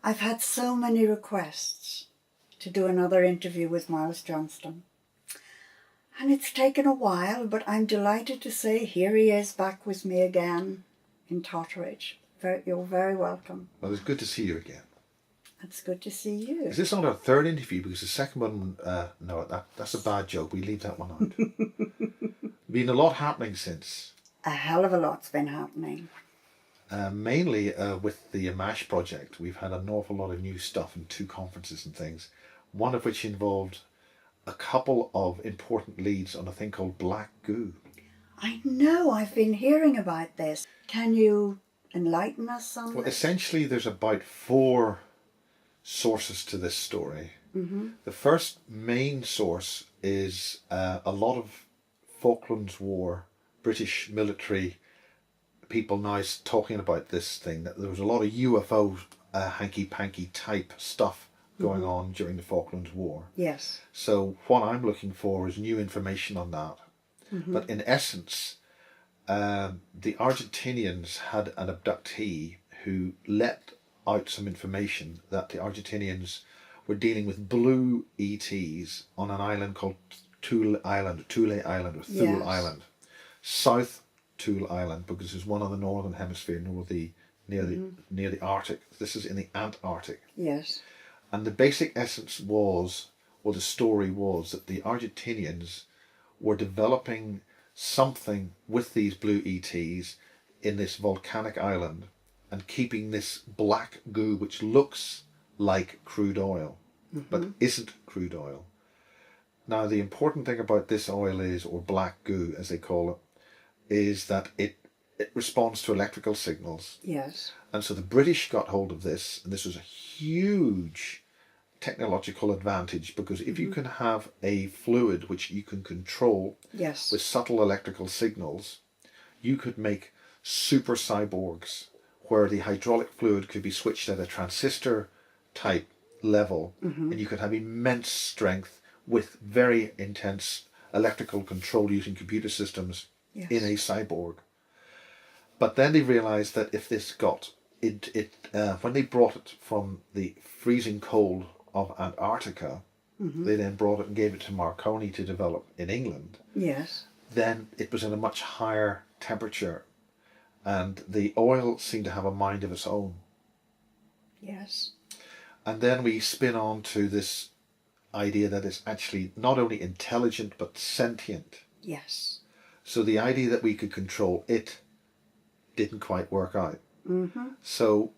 I've had so many requests to do another interview with Miles Johnston. And it's taken a while, but I'm delighted to say here he is back with me again in Totteridge. You're very welcome. Well, it's good to see you again. It's good to see you. Is this not our third interview? Because the second one, no, that's a bad joke. We leave that one out. Been a lot happening since. A hell of a lot's been happening. Mainly with the MASH project. We've had an awful lot of new stuff and 2 conferences and things. One of which involved a couple of important leads on a thing called black goo. I know, I've been hearing about this. Can you enlighten us on Well, this? essentially there's about 4 sources to this story. Mm-hmm. The first main source is a lot of Falklands War, British military people now talking about this thing, that there was a lot of UFO hanky-panky type stuff going on during the Falklands War. Yes. So what I'm looking for is new information on that. But in essence, the Argentinians had an abductee who let out some information that the Argentinians were dealing with blue ETs on an island called Thule Island, or Thule Island, South Thule Island, because it's one on the northern hemisphere, near the Arctic. This is in the Antarctic. Yes. And the basic essence was, or the story was, that the Argentinians were developing something with these blue ETs in this volcanic island and keeping this black goo, which looks like crude oil, but isn't crude oil. Now, the important thing about this oil is, or black goo as they call it, is that it responds to electrical signals. Yes. And so the British got hold of this, and this was a huge technological advantage, because if you can have a fluid which you can control Yes. with subtle electrical signals, you could make super cyborgs where the hydraulic fluid could be switched at a transistor type level, and you could have immense strength with very intense electrical control using computer systems in a cyborg. But then they realized that if this got when they brought it from the freezing cold of Antarctica, they then brought it and gave it to Marconi to develop in England. Yes. Then it was in a much higher temperature, and the oil seemed to have a mind of its own. Yes. And then we spin on to this idea that it's actually not only intelligent but sentient. Yes. So the idea that we could control it didn't quite work out. So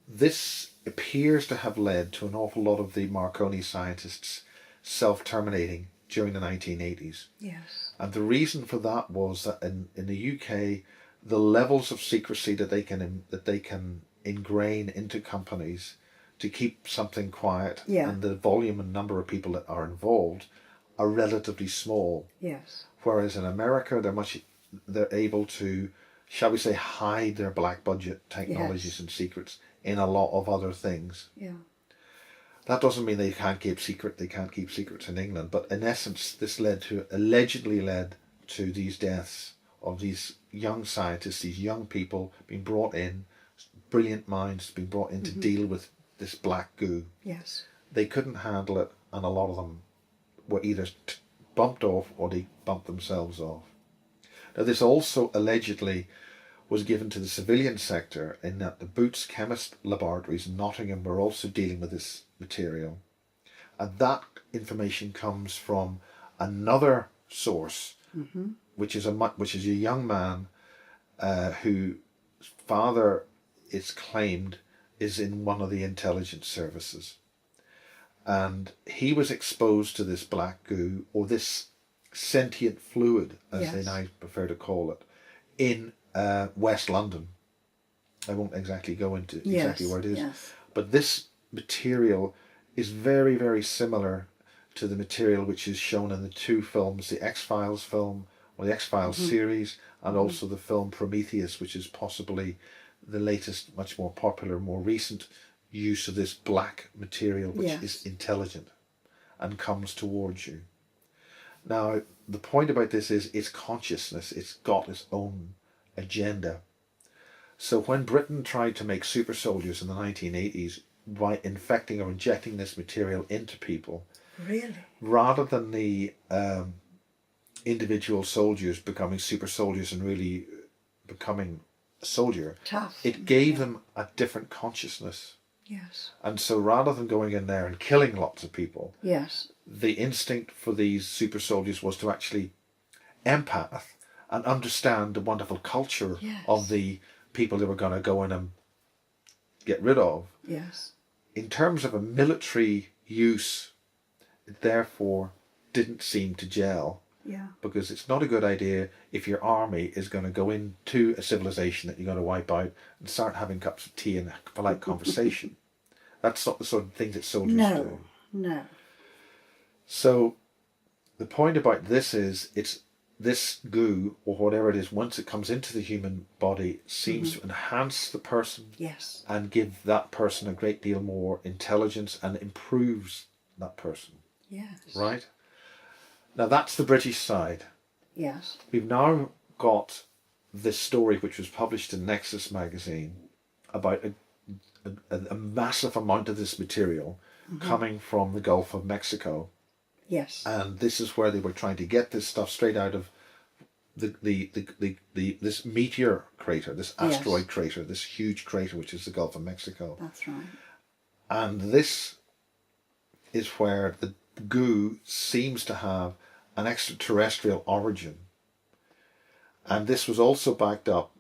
this appears to have led to an awful lot of the Marconi scientists self-terminating during the 1980s. Yes. And the reason for that was that in the UK, the levels of secrecy that they can ingrain into companies to keep something quiet, and the volume and number of people that are involved are relatively small. Yes. Whereas in America, they're able to, shall we say, hide their black budget technologies and secrets in a lot of other things. Yeah. That doesn't mean they can't keep secrets in England, but in essence, this allegedly led to these deaths of these young scientists, these young people being brought in, brilliant minds being brought in to deal with this black goo. Yes. They couldn't handle it, and a lot of them were either bumped off or they bumped themselves off. Now, this also allegedly was given to the civilian sector, in that the Boots Chemist Laboratories in Nottingham were also dealing with this material. And that information comes from another source, which is a young man whose father, it's claimed, is in one of the intelligence services. And he was exposed to this black goo, or this sentient fluid, as they now prefer to call it, in West London. I won't exactly go into exactly where it is, but this material is very, very similar to the material which is shown in the 2 films, the X-Files film, or the X-Files series, and also the film Prometheus, which is possibly the latest, much more popular, more recent use of this black material, which is intelligent and comes towards you. Now, the point about this is its consciousness. It's got its own agenda. So when Britain tried to make super soldiers in the 1980s, by infecting or injecting this material into people, Really? rather than the individual soldiers becoming super soldiers and really becoming a soldier, Tough. it gave them a different consciousness. Yes. And so rather than going in there and killing lots of people, Yes. the instinct for these super soldiers was to actually empath and understand the wonderful culture Yes. of the people they were going to go in and get rid of. Yes. In terms of a military use, it therefore didn't seem to gel, Yeah. because it's not a good idea if your army is going to go into a civilization that you're going to wipe out and start having cups of tea and a polite conversation. That's not the sort of thing that soldiers do. No. No. So the point about this is, it's this goo or whatever it is, once it comes into the human body, seems to enhance the person Yes. and give that person a great deal more intelligence and improves that person, Yes. right? Now that's the British side. Yes. We've now got this story which was published in Nexus magazine about a massive amount of this material coming from the Gulf of Mexico. Yes. And this is where they were trying to get this stuff straight out of this meteor crater, this asteroid Yes. crater, this huge crater which is the Gulf of Mexico. That's right. And this is where the goo seems to have an extraterrestrial origin. And this was also backed up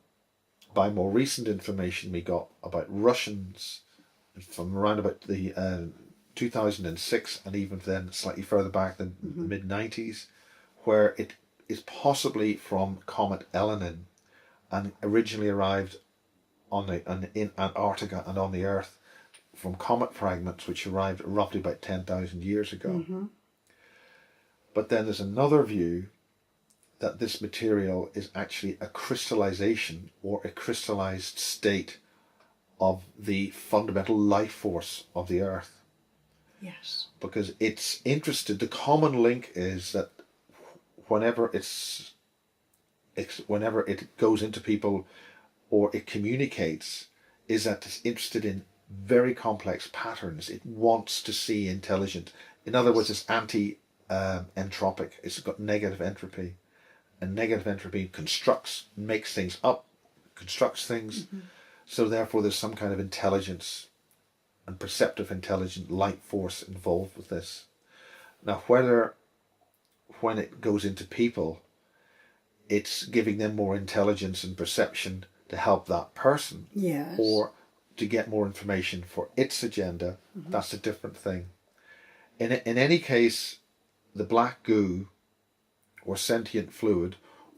by more recent information we got about Russians from around about the 2006, and even then slightly further back than the mid-90s, where it is possibly from Comet Elenin and originally arrived in Antarctica and on the Earth from comet fragments which arrived roughly about 10,000 years ago. But then there's another view that this material is actually a crystallization or a crystallized state of the fundamental life force of the Earth. Yes. Because it's interested, the common link is that whenever it goes into people or it communicates, is that it's interested in very complex patterns. It wants to see intelligent. In other words, it's anti-entropic. It's got negative entropy. And negative entropy makes things up, constructs things. So therefore there's some kind of intelligence and perceptive intelligent light force involved with this. Now when it goes into people, it's giving them more intelligence and perception to help that person. Yes. Or to get more information for its agenda. That's a different thing. In any case, the black goo or sentient fluid,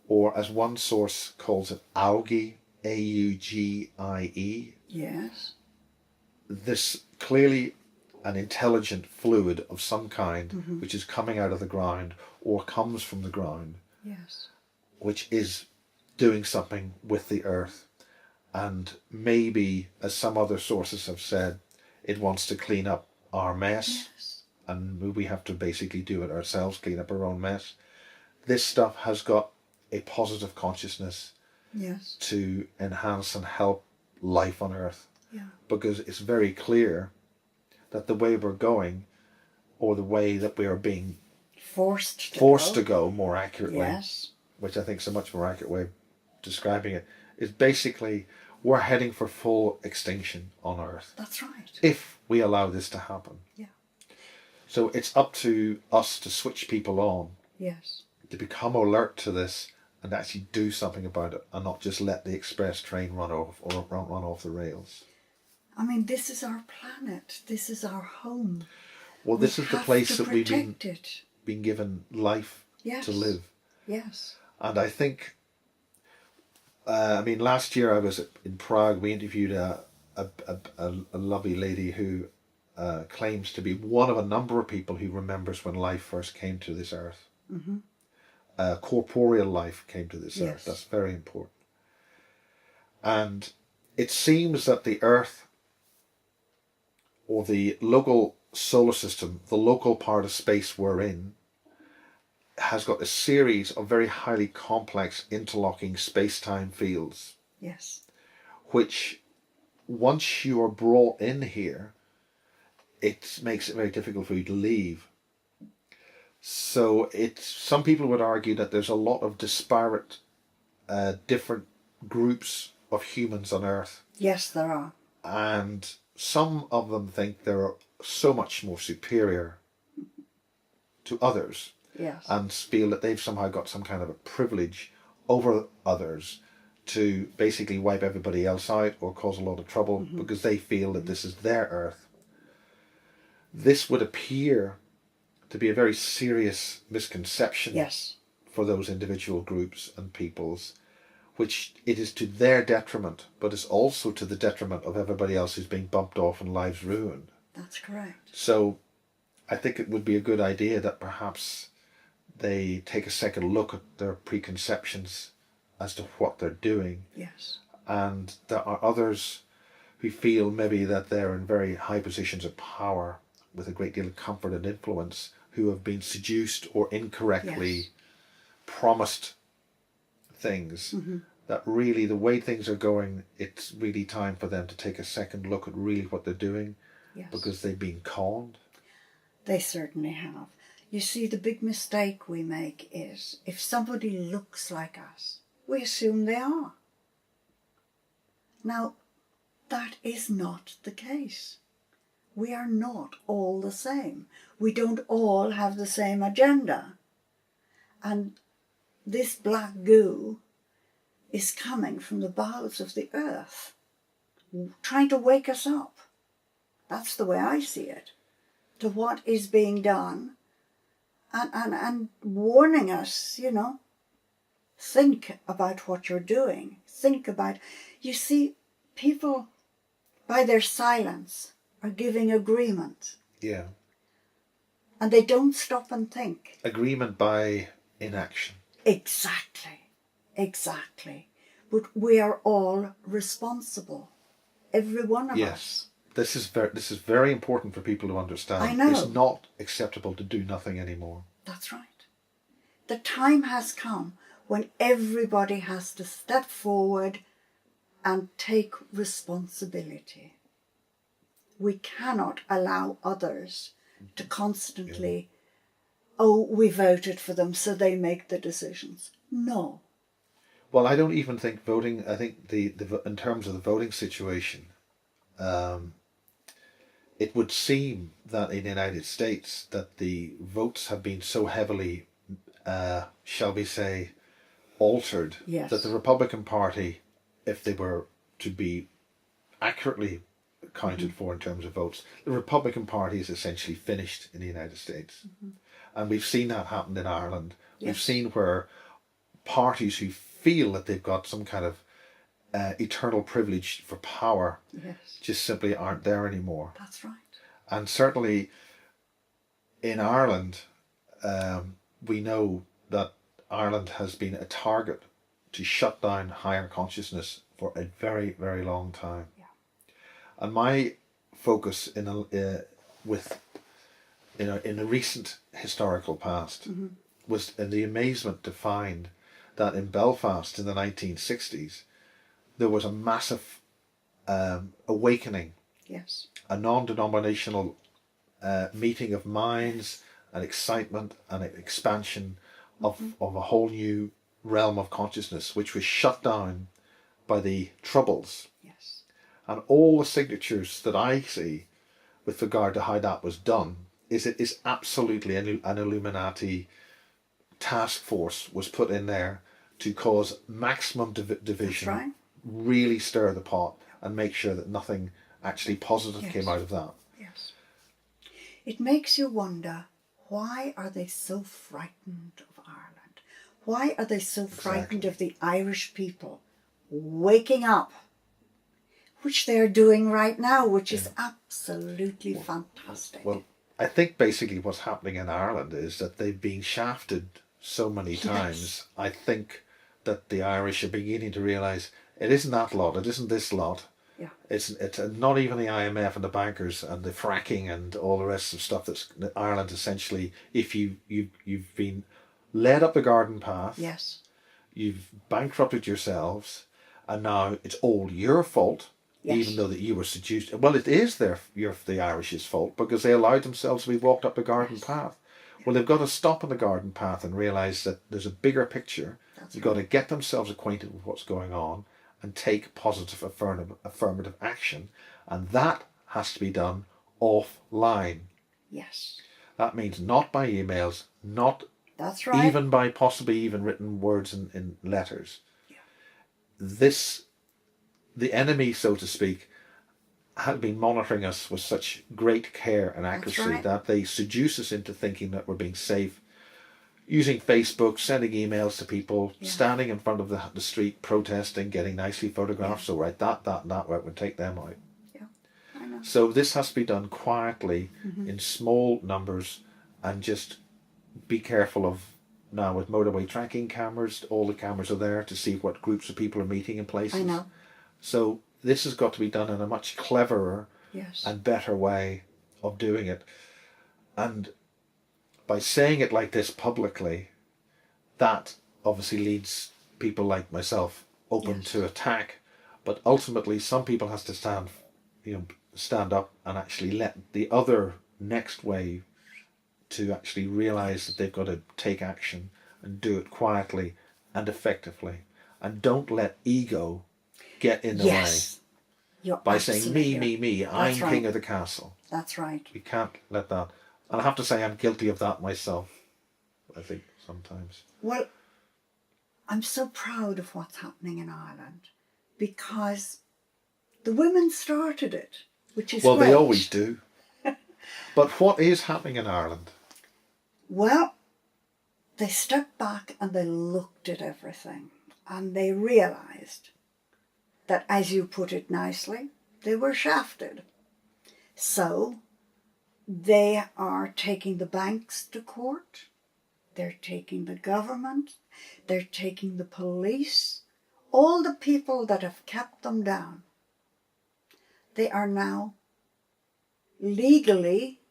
or as one source calls it, augie, A-U-G-I-E. Yes. This clearly an intelligent fluid of some kind, which is coming out of the ground or comes from the ground, Yes. which is doing something with the earth. And maybe, as some other sources have said, it wants to clean up our mess. Yes. And we have to basically do it ourselves, clean up our own mess. This stuff has got a positive consciousness Yes. to enhance and help life on Earth. Yeah. Because it's very clear that the way we're going, or the way that we are being Forced to go more accurately, Yes. which I think is a much more accurate way of describing it, is basically we're heading for full extinction on Earth. That's right. If we allow this to happen. Yeah. So it's up to us to switch people on, Yes. to become alert to this and actually do something about it, and not just let the express train run off or run off the rails. I mean, this is our planet. This is our home. Well, this is the place that we've protect it. been given life Yes. to live. Yes. And I think, last year I was in Prague. We interviewed a lovely lady who claims to be one of a number of people who remembers when life first came to this earth. Corporeal life came to this Yes. earth. That's very important. And it seems that the earth, or the local solar system, the local part of space we're in, has got a series of very highly complex interlocking space-time fields, Yes. which once you are brought in here, it makes it very difficult for you to leave. So some people would argue that there's a lot of disparate, different groups of humans on Earth, Yes, there are. and some of them think they're so much more superior to others, Yes. and feel that they've somehow got some kind of a privilege over others to basically wipe everybody else out or cause a lot of trouble because they feel that this is their Earth. This would appear to be a very serious misconception Yes. for those individual groups and peoples, which it is to their detriment, but it's also to the detriment of everybody else who's being bumped off and lives ruined. That's correct. So I think it would be a good idea that perhaps they take a second look at their preconceptions as to what they're doing. Yes. And there are others who feel maybe that they're in very high positions of power with a great deal of comfort and influence, who have been seduced or incorrectly Yes. promised things, that really the way things are going, it's really time for them to take a second look at really what they're doing, Yes. because they've been conned. They certainly have. You see, the big mistake we make is if somebody looks like us, we assume they are. Now, that is not the case. We are not all the same. We don't all have the same agenda. And this black goo is coming from the bowels of the earth, trying to wake us up. That's the way I see it, to what is being done, and warning us, think about what you're doing. Think about, you see, people, by their silence, are giving agreement. Yeah. And they don't stop and think. Agreement by inaction. Exactly. But we are all responsible. Every one of us. Yes. This is very important for people to understand. I know. It's not acceptable to do nothing anymore. That's right. The time has come when everybody has to step forward and take responsibility. We cannot allow others to constantly, we voted for them, so they make the decisions. No. Well, I don't even think voting, I think the in terms of the voting situation, it would seem that in the United States that the votes have been so heavily, shall we say, altered, Yes. that the Republican Party, if they were to be accurately accounted for in terms of votes, the Republican Party is essentially finished in the United States. And we've seen that happen in Ireland. Yes. We've seen where parties who feel that they've got some kind of eternal privilege for power Yes. just simply aren't there anymore. That's right. And certainly in Ireland, we know that Ireland has been a target to shut down higher consciousness for a very, very long time. Yeah. And my focus in the recent historical past was in the amazement to find that in Belfast in the 1960s, there was a massive awakening, Yes. a non-denominational meeting of minds and excitement and expansion of a whole new realm of consciousness, which was shut down by the Troubles. Yes. And all the signatures that I see with regard to how that was done is it is absolutely an Illuminati task force was put in there to cause maximum division, That's right. really stir the pot and make sure that nothing actually positive Yes. came out of that. Yes. It makes you wonder, why are they so frightened of Ireland? Why are they so frightened of the Irish people waking up? Which they're doing right now, which is absolutely fantastic. Well, I think basically what's happening in Ireland is that they've been shafted so many times. Yes. I think that the Irish are beginning to realise it isn't that lot, it isn't this lot. Yeah. It's not even the IMF and the bankers and the fracking and all the rest of stuff that's Ireland essentially. If you've been led up the garden path, Yes. you've bankrupted yourselves, and now it's all your fault. Yes. even though that you were seduced. Well, it is the Irish's fault because they allowed themselves to be walked up the garden Yes. path. Well, they've got to stop on the garden path and realise that there's a bigger picture. That's They've right. got to get themselves acquainted with what's going on and take positive affirmative action. And that has to be done offline. Yes. That means not by emails, not That's right. even by possibly even written words in letters. Yeah. The enemy, so to speak, had been monitoring us with such great care and accuracy right. that they seduce us into thinking that we're being safe, using Facebook, sending emails to people, Yeah. standing in front of the street, protesting, getting nicely photographed. Yeah. So right, that, right, we'll take them out. Yeah, I know. So this has to be done quietly, Mm-hmm. in small numbers, and just be careful of, now with motorway tracking cameras, all the cameras are there to see what groups of people are meeting in places. I know. So this has got to be done in a much cleverer Yes. and better way of doing it. And by saying it like this publicly, that obviously leads people like myself open Yes. to attack. But ultimately, some people has to stand up and actually let the other next wave to actually realise that they've got to take action and do it quietly and effectively. And don't let ego get in the Yes. You're way by saying absolutely me, right. I'm That's right. king of the castle. That's right. We can't let that. And I have to say I'm guilty of that myself, I think, sometimes. Well, I'm so proud of what's happening in Ireland because the women started it, which is Well, great. they always do. But what is happening in Ireland? Well, they stepped back and they looked at everything and they realised that, as you put it nicely, they were shafted. So they are taking the banks to court, they're taking the government, they're taking the police, all the people that have kept them down. They are now legally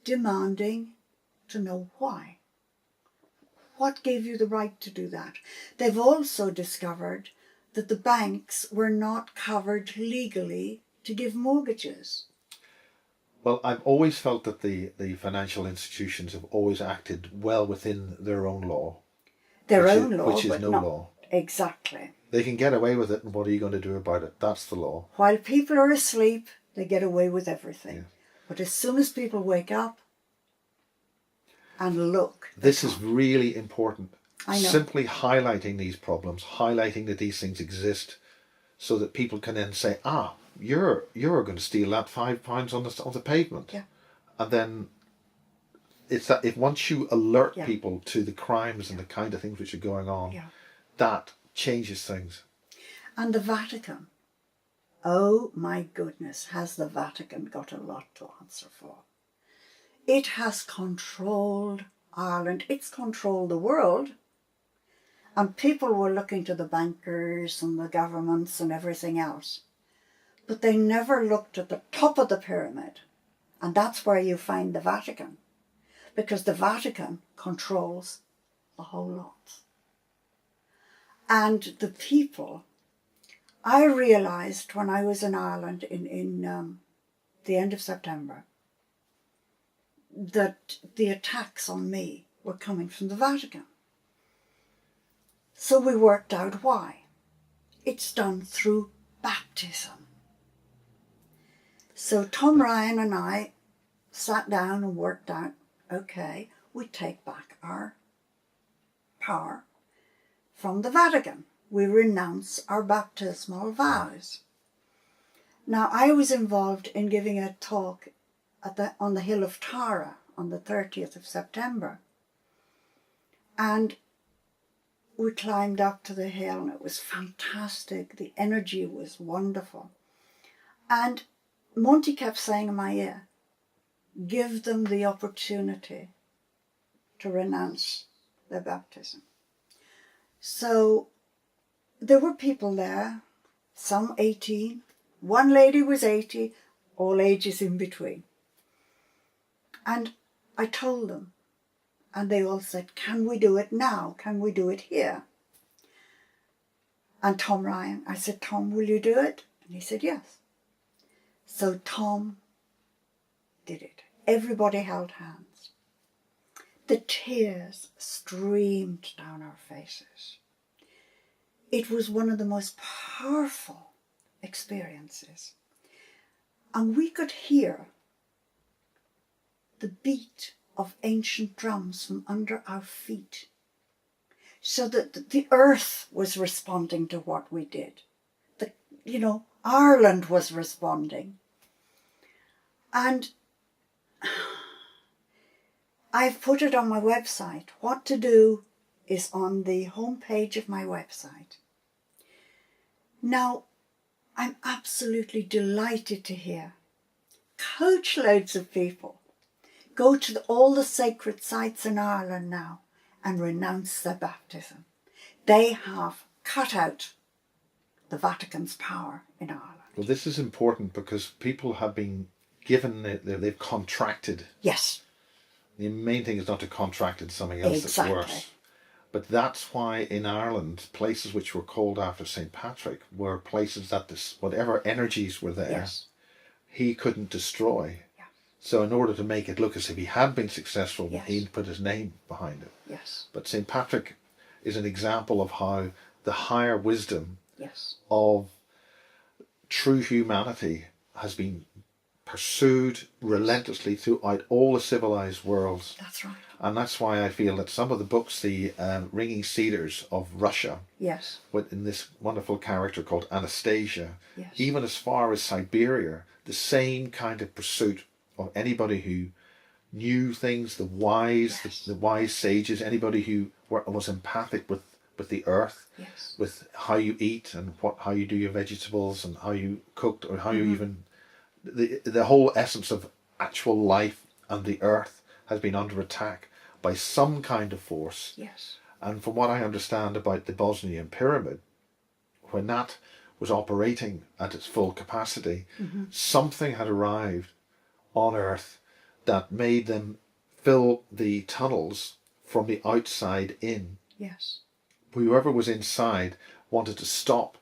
demanding to know why. What gave you the right to do that? They've also discovered that the banks were not covered legally to give mortgages. Well, I've always felt that the financial institutions have always acted well within their own law. Their own law, which is but no not law. exactly. They can get away with it, and what are you going to do about it? That's the law. While people are asleep, they get away with everything. Yeah. But as soon as people wake up and look... This is really important. I know. Simply highlighting these problems, highlighting that these things exist, so that people can then say, you're going to steal that £5 on the pavement. Yeah. And then it's that if once you alert Yeah. people to the crimes and the kind of things which are going on, Yeah. that changes things. And the Vatican. Oh my goodness, has the Vatican got a lot to answer for. It has controlled Ireland. It's controlled the world. And people were looking to the bankers and the governments and everything else. But they never looked at the top of the pyramid. And that's where you find the Vatican. Because the Vatican controls the whole lot. And the people, I realised when I was in Ireland in the end of September, that the attacks on me were coming from the Vatican. So we worked out why. It's done through baptism. So Tom Ryan and I sat down and worked out, okay, we take back our power from the Vatican. We renounce our baptismal vows. Now, I was involved in giving a talk on the Hill of Tara on the 30th of September. And we climbed up to the hill and it was fantastic. The energy was wonderful. And Monty kept saying in my ear, give them the opportunity to renounce their baptism. So there were people there, some 18. One lady was 80, all ages in between. And I told them, and they all said, can we do it now? Can we do it here? And Tom Ryan, I said, Tom, will you do it? And he said, yes. So Tom did it. Everybody held hands. The tears streamed down our faces. It was one of the most powerful experiences. And we could hear the beat of ancient drums from under our feet, so that the earth was responding to what we did. Ireland was responding. And I've put it on my website. What to do is on the homepage of my website. Now, I'm absolutely delighted to hear coachloads of people go to all the sacred sites in Ireland now and renounce their baptism. They have cut out the Vatican's power in Ireland. Well, this is important because people have been given, they've contracted. Yes. The main thing is not to contract into something else Exactly. that's worse. But that's why in Ireland, places which were called after St. Patrick were places that whatever energies were there, Yes. he couldn't destroy. Yeah. So in order to make it look as if he had been successful, Yes. he'd put his name behind it. Yes. But St. Patrick is an example of how the higher wisdom Yes. of true humanity has been pursued relentlessly throughout all the civilized worlds. That's right. And that's why I feel that some of the books, the Ringing Cedars of Russia, Yes. in this wonderful character called Anastasia, Yes. even as far as Siberia, the same kind of pursuit of anybody who knew things, the wise, Yes. the wise sages, anybody who was empathic with the earth, Yes. with how you eat and how you do your vegetables and how you cooked, or how you even the whole essence of actual life and the earth has been under attack by some kind of force. Yes. And from what I understand about the Bosnian pyramid, when that was operating at its full capacity, something had arrived on earth that made them fill the tunnels from the outside in. Yes. Whoever was inside wanted to stop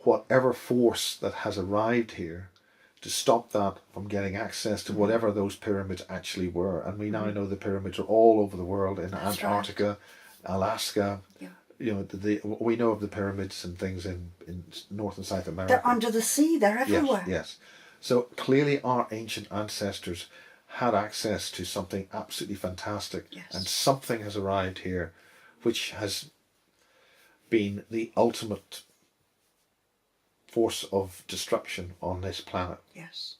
whatever force that has arrived here, to stop that from getting access to whatever those pyramids actually were. And we now know the pyramids are all over the world, in That's Antarctica, Alaska. Yeah. We know of the pyramids and things in North and South America. They're under the sea. They're everywhere. Yes. So clearly our ancient ancestors had access to something absolutely fantastic. Yes. And something has arrived here which has been the ultimate force of destruction on this planet. Yes.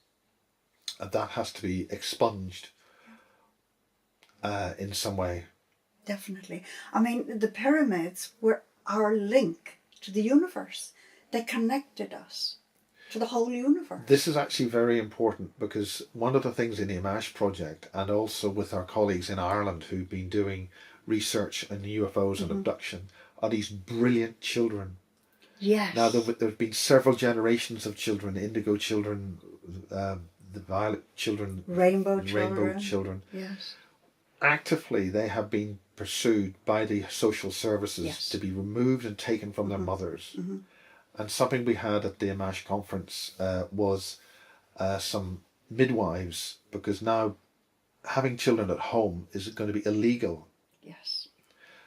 And that has to be expunged in some way. Definitely. I mean, the pyramids were our link to the universe. They connected us to the whole universe. This is actually very important because one of the things in the Imash project, and also with our colleagues in Ireland who've been doing research on UFOs and abduction, are these brilliant children. Yes. Now, there've been several generations of children, indigo children, the violet children, Rainbow children. Yes. Actively, they have been pursued by the social services Yes. to be removed and taken from their mothers. And something we had at the Imash conference was some midwives, because now having children at home is going to be illegal. Yes.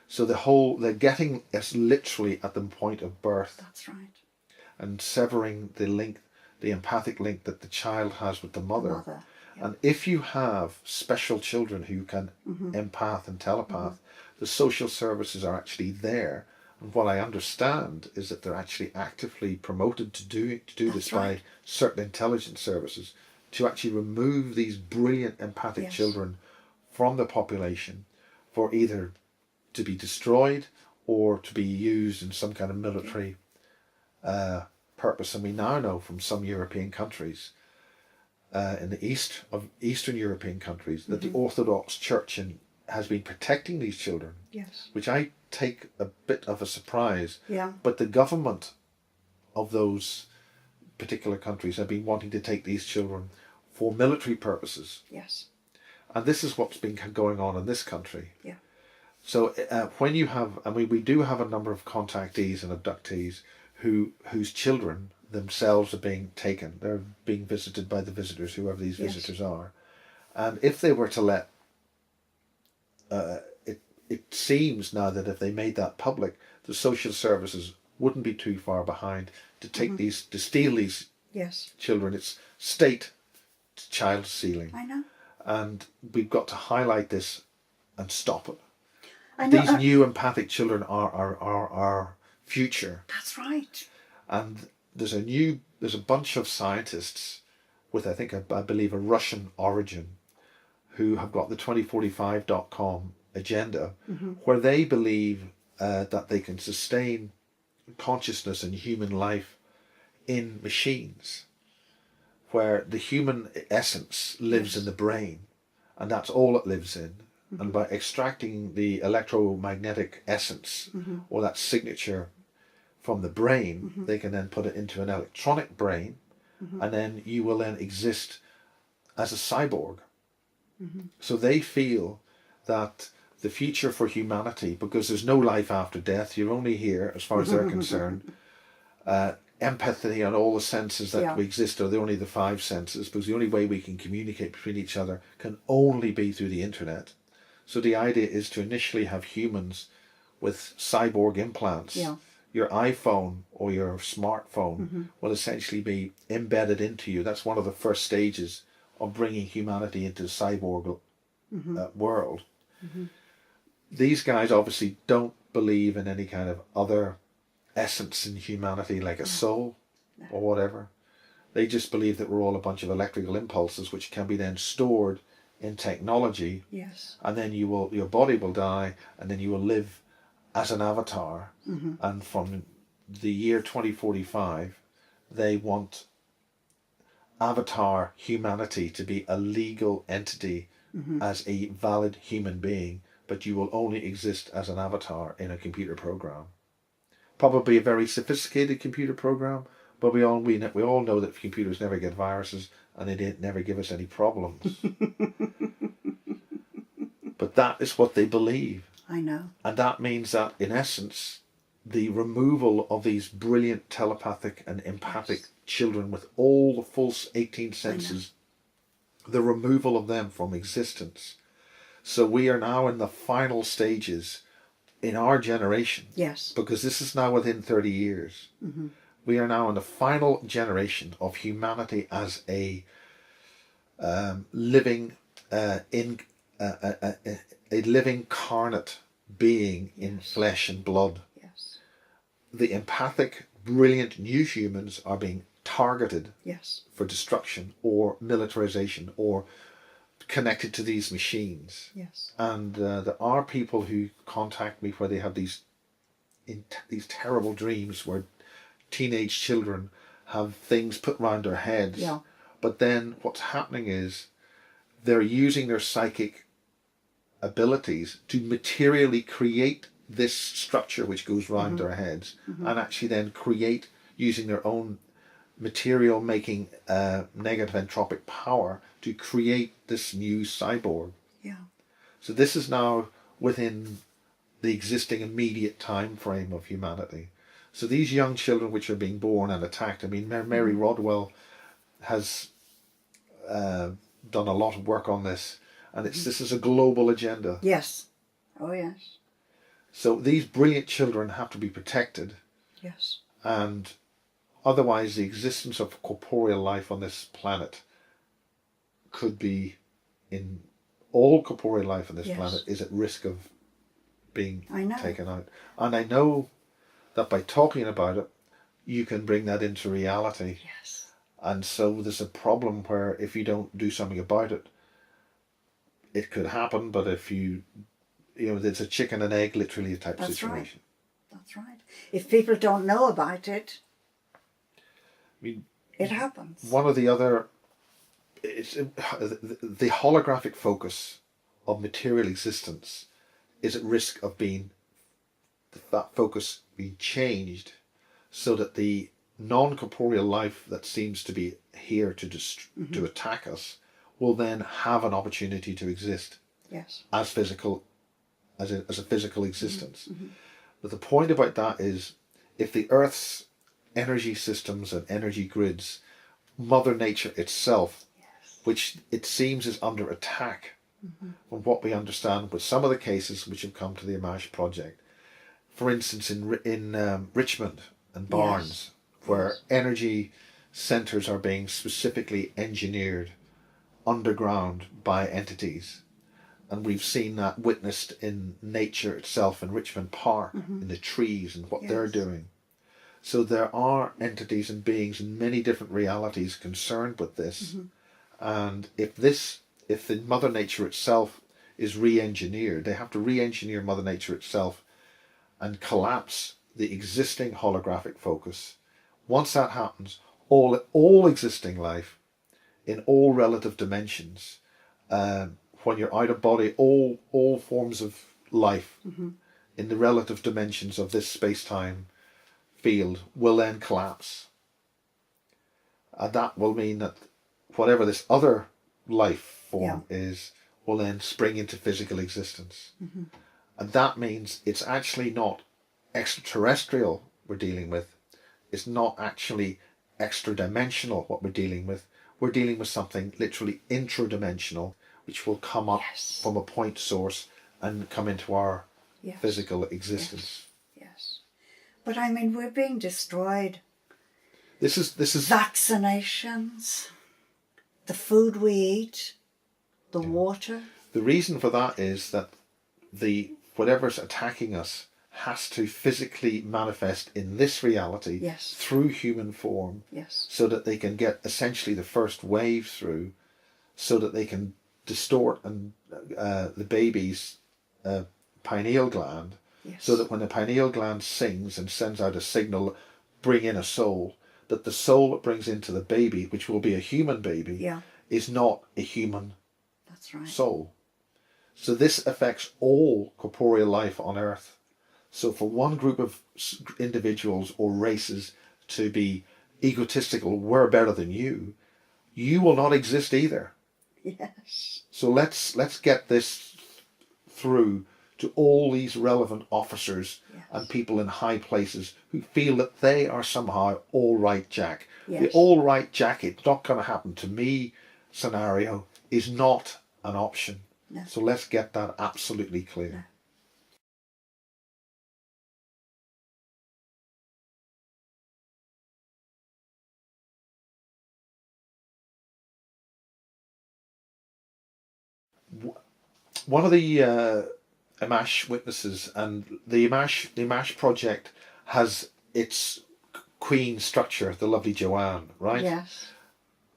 So they're getting us literally at the point of birth. That's right. And severing the link, the empathic link that the child has with the mother. Mother. Yeah. And if you have special children who can empath and telepath, the social services are actually there. And what I understand is that they're actually actively promoted to do this right. by certain intelligence services, to actually remove these brilliant empathic Yes. children from the population for either to be destroyed or to be used in some kind of military purpose. And we now know from some European countries, in the Eastern European countries, that the Orthodox Church has been protecting these children, Yes. which I take a bit of a surprise. Yeah. But the government of those particular countries have been wanting to take these children for military purposes. Yes. And this is what's been going on in this country. Yeah. So when you have, we do have a number of contactees and abductees whose children themselves are being taken. They're being visited by the visitors, whoever these Yes. visitors are. And if they were to let, it seems now that if they made that public, the social services wouldn't be too far behind to take to steal these Yes. children. It's state child stealing. I know. And we've got to highlight this and stop it. I know. These new empathic children are our future. That's right. And there's a bunch of scientists with, I believe, a Russian origin who have got the 2045.com agenda, where they believe that they can sustain consciousness and human life in machines, where the human essence lives in the brain, and that's all it lives in. And by extracting the electromagnetic essence or that signature from the brain, they can then put it into an electronic brain, and then you will then exist as a cyborg. So they feel that the future for humanity, because there's no life after death, you're only here as far as they're concerned, empathy and all the senses that we exist are only the 5 senses, because the only way we can communicate between each other can only be through the internet. So the idea is to initially have humans with cyborg implants. Yeah. Your iPhone or your smartphone will essentially be embedded into you. That's one of the first stages of bringing humanity into the cyborg world. These guys obviously don't believe in any kind of other essence in humanity, like a soul or whatever. They just believe that we're all a bunch of electrical impulses which can be then stored in technology. Yes. And then your body will die, and then you will live as an avatar. And from the year 2045, they want avatar humanity to be a legal entity as a valid human being, but you will only exist as an avatar in a computer program. Probably a very sophisticated computer program, but we all know that computers never get viruses, and they never give us any problems. But that is what they believe. I know. And that means that, in essence, the removal of these brilliant telepathic and empathic children with all the full 18 senses, the removal of them from existence. So we are now in the final stages in our generation. Yes. Because this is now within 30 years. We are now in the final generation of humanity as a living a living carnate being in flesh and blood. Yes. The empathic, brilliant new humans are being targeted for destruction or militarization or connected to these machines. Yes. And there are people who contact me where they have these terrible dreams where teenage children have things put round their heads. Yeah. But then what's happening is they're using their psychic abilities to materially create this structure which goes round their heads, and actually then create, using their own material making negative entropic power, to create this new cyborg. Yeah. So this is now within the existing immediate time frame of humanity. So these young children which are being born and attacked, I mean, Mary Rodwell has done a lot of work on this, and this is a global agenda. Yes. Oh, yes. So these brilliant children have to be protected, Yes. and otherwise the existence of corporeal life on this planet could be, in all corporeal life on this planet is at risk of being taken out. And I know that by talking about it, you can bring that into reality. Yes. And so there's a problem where if you don't do something about it, it could happen. But if you know, it's a chicken and egg literally type situation. That's right. If people don't know about it, I mean, it happens. One of the other, the holographic focus of material existence is at risk of that focus being changed so that the non-corporeal life that seems to be here to attack us will then have an opportunity to exist as physical, as a physical existence. But the point about that is, if the Earth's energy systems and energy grids, Mother Nature itself, Yes. which it seems is under attack from what we understand with some of the cases which have come to the Amash project. For instance, in Richmond and Barnes, where Yes. energy centres are being specifically engineered underground by entities. And we've seen that witnessed in nature itself in Richmond Park, in the trees and what they're Yes. doing. So there are entities and beings in many different realities concerned with this. And if the Mother Nature itself is re-engineered, they have to re-engineer Mother Nature itself and collapse the existing holographic focus. Once that happens, all existing life in all relative dimensions, when you're out of body, all forms of life in the relative dimensions of this space-time field will then collapse. And that will mean that whatever this other life form is will then spring into physical existence. And that means it's actually not extraterrestrial we're dealing with. It's not actually extra-dimensional what we're dealing with. We're dealing with something literally intra-dimensional, which will come up Yes. from a point source and come into our Yes. physical existence. Yes. But I mean, we're being destroyed. This is Vaccinations, the food we eat, the water. the reason for that is that whatever's attacking us has to physically manifest in this reality Yes. through human form, Yes. so that they can get essentially the first wave through, so that they can distort and the baby's pineal gland, Yes. so that when the pineal gland sings and sends out a signal, bring in a soul, that the soul it brings into the baby, which will be a human baby, is not a human That's right. soul. So this affects all corporeal life on Earth. So for one group of individuals or races to be egotistical, we're better than you, you will not exist either. Yes. So let's get this through to all these relevant officers and people in high places who feel that they are somehow all right Jack. Yes. The all right Jack, it's not going to happen to me scenario is not an option. No. So let's get that absolutely clear. No. One of the Amash witnesses, and the Amash project has its queen structure, the lovely Joanne, right? Yes.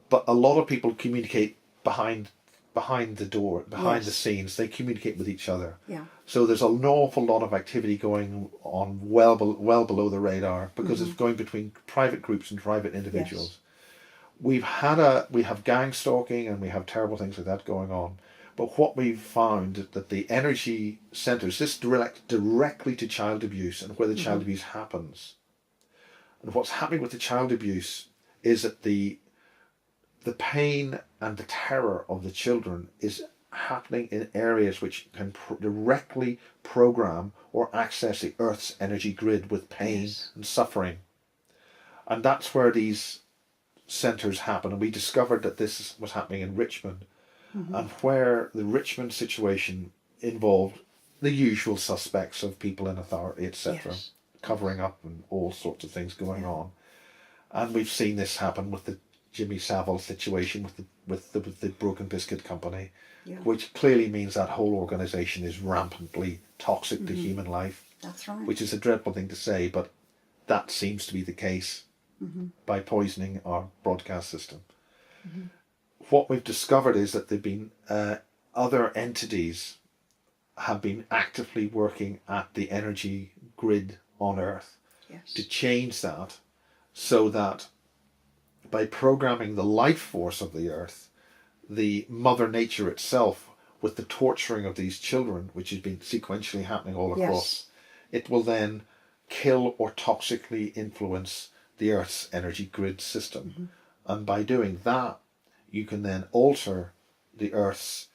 But a lot of people communicate behind the door, behind the Yes. scenes. They communicate with each other. Yeah. So there's an awful lot of activity going on well below the radar, because it's going between private groups and private individuals. We have gang stalking and we have terrible things like that going on. But what we've found that the energy centres, this directly to child abuse and where the child abuse happens. And what's happening with the child abuse is that the pain and the terror of the children is happening in areas which can directly program or access the Earth's energy grid with pain and suffering. And that's where these centres happen. And we discovered that this was happening in Richmond. And where the Richmond situation involved the usual suspects of people in authority, etc., Yes. covering up and all sorts of things going on. And we've seen this happen with the Jimmy Savile situation with the Broken Biscuit Company, which clearly means that whole organisation is rampantly toxic to human life. That's right. Which is a dreadful thing to say, but that seems to be the case by poisoning our broadcast system. What we've discovered is that there've been other entities have been actively working at the energy grid on Earth to change that, so that by programming the life force of the Earth, the Mother Nature itself, with the torturing of these children, which has been sequentially happening all across, it will then kill or toxically influence the Earth's energy grid system. And by doing that, you can then alter the Earth's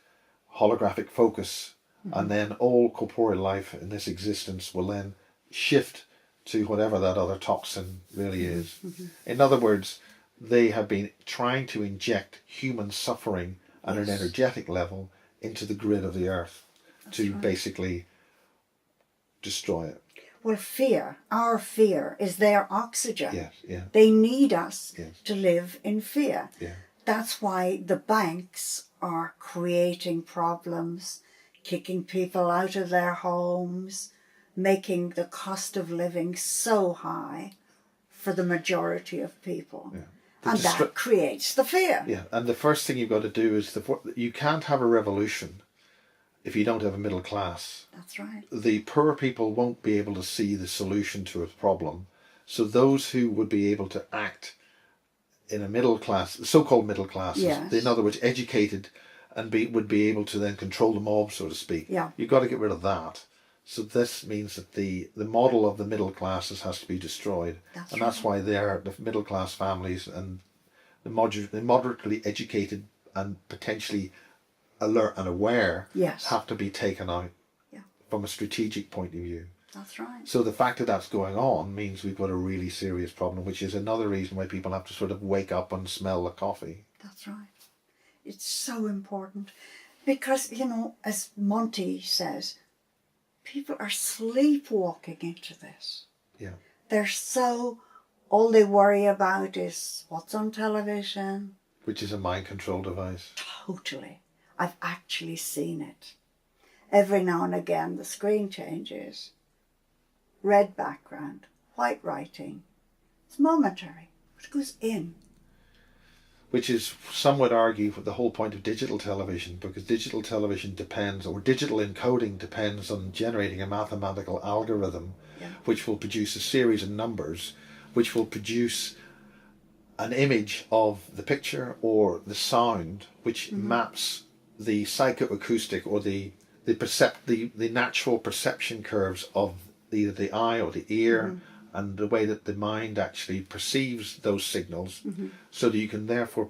holographic focus, and then all corporeal life in this existence will then shift to whatever that other toxin really is. In other words, they have been trying to inject human suffering at an Yes. energetic level into the grid of the earth to right. basically destroy it. Well, fear, our fear, is their oxygen. Yes, yeah, They need us yes, to live in fear. yeah, That's why the banks are creating problems, kicking people out of their homes, making the cost of living so high for the majority of people. yeah. And that creates the fear. Yeah, and the first thing you've got to do is you can't have a revolution if you don't have a middle class. That's right. The poor people won't be able to see the solution to a problem. So those who would be able to act in a middle class, so-called middle classes, Yes. in other words, educated and would be able to then control the mob, so to speak. Yeah. You've got to get rid of that. So this means that the model of the middle classes has to be destroyed. That's why the middle class families and the moderately educated and potentially alert and aware Yes. have to be taken out Yeah. from a strategic point of view. That's right. So the fact that that's going on means we've got a really serious problem, which is another reason why people have to sort of wake up and smell the coffee. That's right. It's so important because, as Monty says, people are sleepwalking into this. Yeah. All they worry about is what's on television. Which is a mind control device. Totally. I've actually seen it. Every now and again the screen changes. Red background, white writing. It's momentary, but it goes in. Which is, some would argue, the whole point of digital television, because digital television depends, or digital encoding depends on generating a mathematical algorithm which will produce a series of numbers, which will produce an image of the picture or the sound, which maps the psychoacoustic or the natural perception curves of either the eye or the ear, and the way that the mind actually perceives those signals, so that you can therefore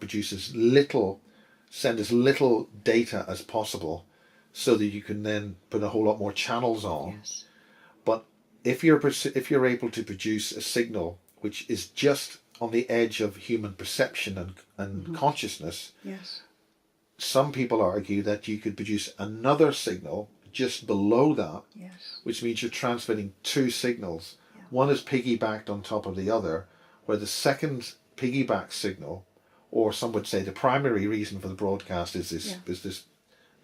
send as little data as possible, so that you can then put a whole lot more channels on. Yes. But if you're able to produce a signal which is just on the edge of human perception and consciousness, Yes. some people argue that you could produce another signal just below that, Yes. which means you're transmitting two signals. Yeah. One is piggybacked on top of the other, where the second piggyback signal, or some would say the primary reason for the broadcast is this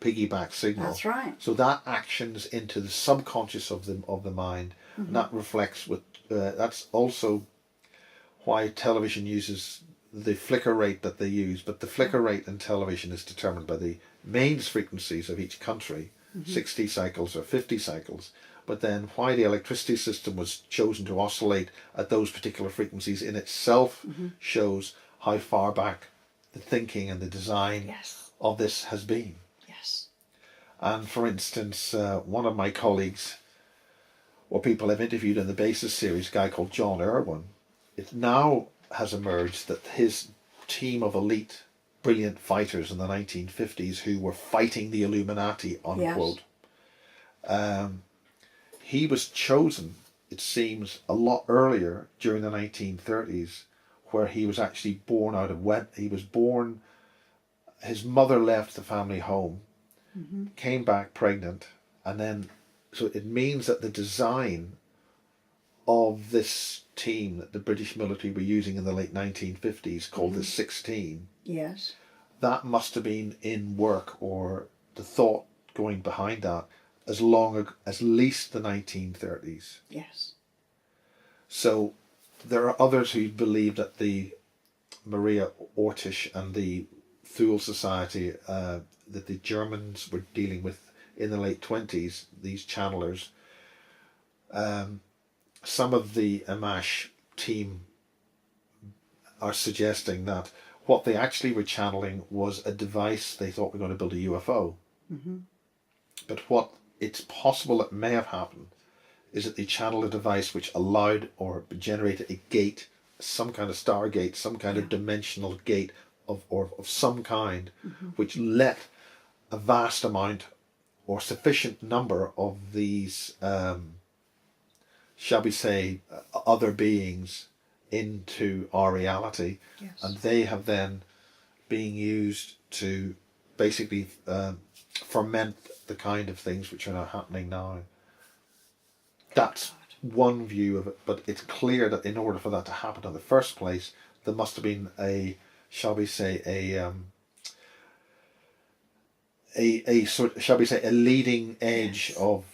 piggyback signal. That's right. So that actions into the subconscious of the mind, and that reflects with. That's also why television uses the flicker rate that they use, but the flicker rate in television is determined by the mains frequencies of each country, 60 cycles or 50 cycles. But then why the electricity system was chosen to oscillate at those particular frequencies in itself shows how far back the thinking and the design Yes. of this has been. Yes. And for instance, one of my colleagues, or people I've interviewed in the Basis series, a guy called John Irwin, it now has emerged that his team of elite, brilliant fighters in the 1950s who were fighting the Illuminati, unquote, he was chosen, it seems, a lot earlier during the 1930s, where he was actually born out of his mother left the family home, came back pregnant, and then, so it means that the design of this team that the British military were using in the late 1950s, called the 16, Yes. that must have been in work, or the thought going behind that, as long as least the 1930s. Yes. So there are others who believe that the Maria Ortisch and the Thule Society that the Germans were dealing with in the late 20s, these channelers, some of the Amash team are suggesting that what they actually were channeling was a device they thought were going to build a UFO. But what it's possible that may have happened is that they channeled a device which allowed or generated a gate, some kind of stargate, some kind of dimensional gate of some kind, which let a vast amount or sufficient number of these shall we say, other beings into our reality, Yes. and they have then been used to basically ferment the kind of things which are now happening now. That's one view of it, but it's clear that in order for that to happen in the first place, there must have been a, shall we say, a sort, shall we say, a leading edge Yes. of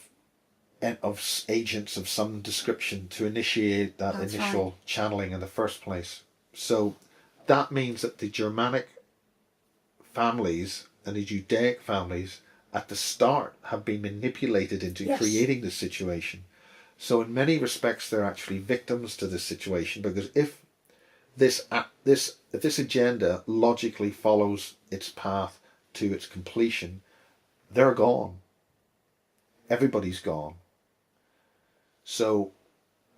agents of some description to initiate that That's initial right. channeling in the first place. So that means that the Germanic families and the Judaic families at the start have been manipulated into Yes. creating this situation. So in many respects, they're actually victims to this situation, because if this agenda logically follows its path to its completion, they're gone. Everybody's gone. So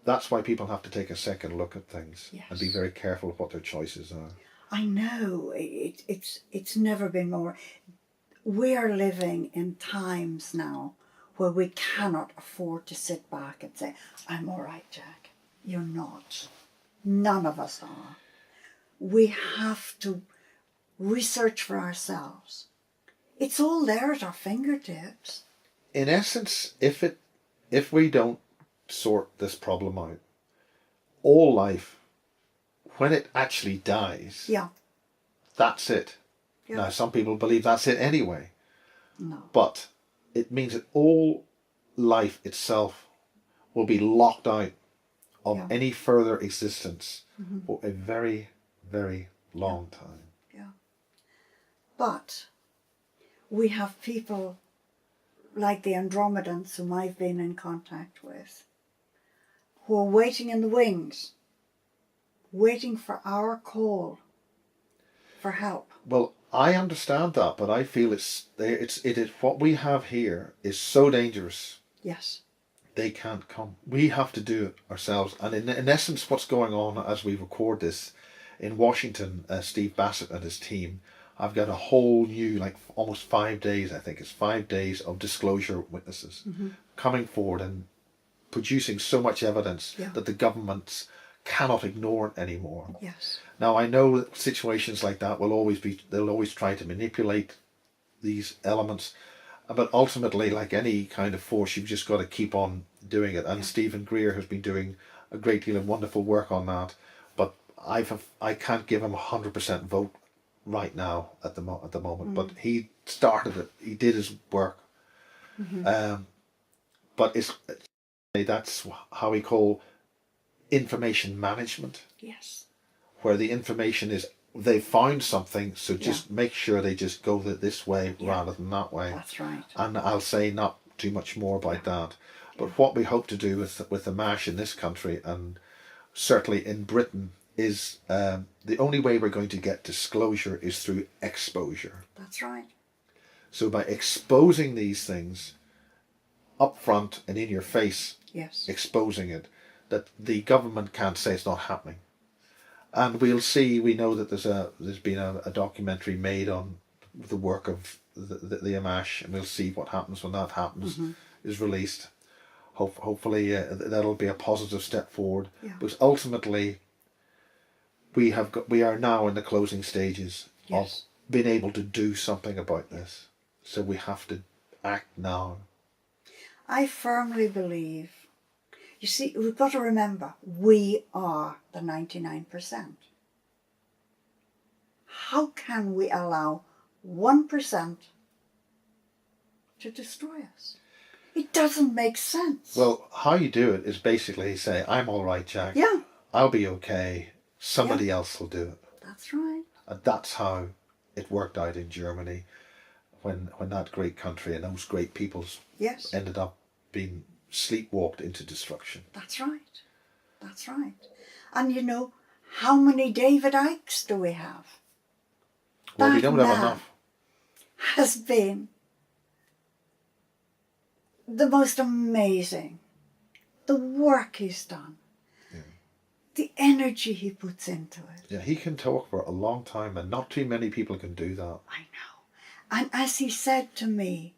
that's why people have to take a second look at things. Yes. And be very careful of what their choices are. I know it's never been more. We are living in times now where we cannot afford to sit back and say, I'm all right, Jack. You're not. None of us are. We have to research for ourselves. It's all there at our fingertips. In essence, if we don't sort this problem out, all life, when it actually dies, Yeah. that's it. Yeah. Now, some people believe that's it anyway. No. But it means that all life itself will be locked out of Yeah. any further existence for a very, very long time. Yeah. But we have people like the Andromedans, whom I've been in contact with, who are waiting in the wings, waiting for our call for help. Well, I understand that, but I feel it is what we have here is so dangerous. Yes. They can't come. We have to do it ourselves. And in essence, what's going on as we record this in Washington, Steve Bassett and his team, I've got a whole new, like almost 5 days, I think it's 5 days of disclosure witnesses coming forward and producing so much evidence that the governments cannot ignore it anymore. Yes. Now, I know that situations like that they'll always try to manipulate these elements, but ultimately, like any kind of force, you've just got to keep on doing it. And Stephen Greer has been doing a great deal of wonderful work on that, but I can't give him 100% vote right now at the moment. But he started it. He did his work. But that's how we call information management. Yes. Where the information is, they found something, so just make sure they just go this way rather than that way. That's right. And I'll say not too much more about that. But what we hope to do with the MASH in this country, and certainly in Britain, is the only way we're going to get disclosure is through exposure. That's right. So by exposing these things up front and in your face, Yes. exposing it, that the government can't say it's not happening. And we'll see. We know that there's been a documentary made on the work of the Amash, and we'll see what happens when that happens. Is released. Hopefully that'll be a positive step forward. Yeah. Because ultimately, we are now in the closing stages of being able to do something about this. So we have to act now. I firmly believe. You see, we've got to remember, we are the 99%. How can we allow 1% to destroy us? It doesn't make sense. Well, how you do it is basically say, I'm all right, Jack. Yeah. I'll be okay. Somebody else will do it. That's right. And that's how it worked out in Germany when that great country and those great peoples Yes. ended up being sleepwalked into destruction. That's right. That's right. And you know, how many David Icks do we have? Well, we That don't have man enough. has been the most amazing. The work he's done. The energy he puts into it. Yeah, he can talk for a long time, and not too many people can do that. I know. And as he said to me,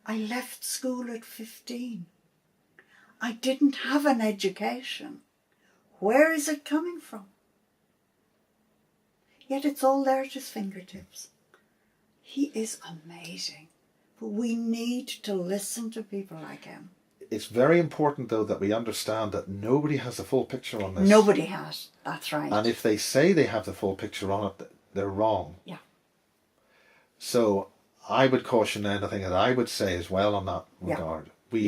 I left school at 15. I didn't have an education. Where is it coming from? Yet it's all there at his fingertips. He is amazing. But we need to listen to people like him. It's very important, though, that we understand that nobody has the full picture on this. Nobody has. That's right. And if they say they have the full picture on it, they're wrong. Yeah. So I would caution anything that I would say as well on that regard. We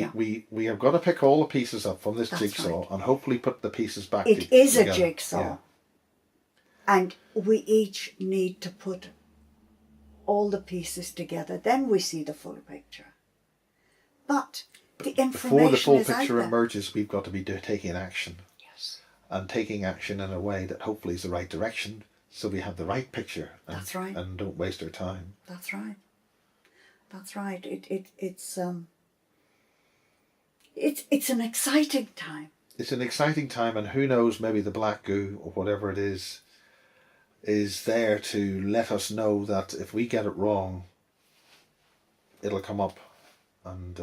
have got to pick all the pieces up from this jigsaw and hopefully put the pieces back together. It is a jigsaw. Yeah. And we each need to put all the pieces together. Then we see the full picture. But the information before the full is picture out there. emerges, we've got to be taking action. Yes. And taking action in a way that hopefully is the right direction, so we have the right picture. And, That's right. And don't waste our time. That's right. That's right. It's an exciting time. It's an exciting time, and who knows, maybe the black goo or whatever it is there to let us know that if we get it wrong, it'll come up and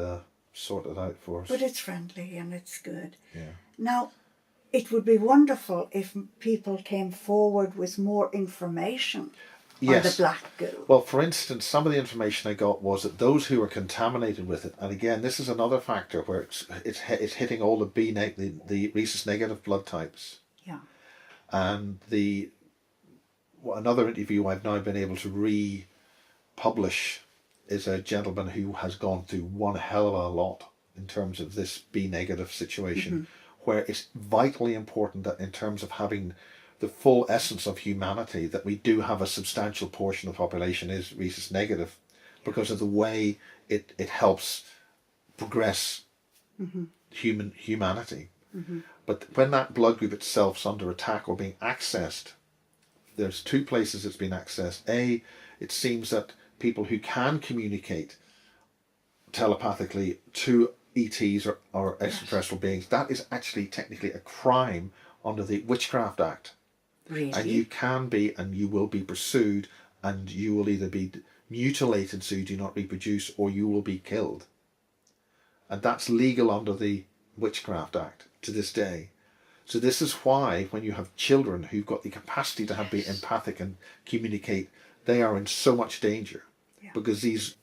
sort it out for us. But it's friendly and it's good. Yeah. Now, it would be wonderful if people came forward with more information on the black goo. Well, for instance, some of the information I got was that those who were contaminated with it, and again, this is another factor where it's hitting all the rhesus negative blood types. Yeah. And another interview I've now been able to republish is a gentleman who has gone through one hell of a lot in terms of this B negative situation, where it's vitally important that in terms of having the full essence of humanity, that we do have a substantial portion of the population is rhesus negative because of the way it helps progress humanity. But when that blood group itself is under attack or being accessed, there's two places it's been accessed. A, it seems that people who can communicate telepathically to ETs or extraterrestrial beings, that is actually technically a crime under the Witchcraft Act. Really? And you can be and you will be pursued, and you will either be mutilated so you do not reproduce, or you will be killed. And that's legal under the Witchcraft Act to this day. So this is why when you have children who've got the capacity to be empathic and communicate, they are in so much danger. Yeah. Because these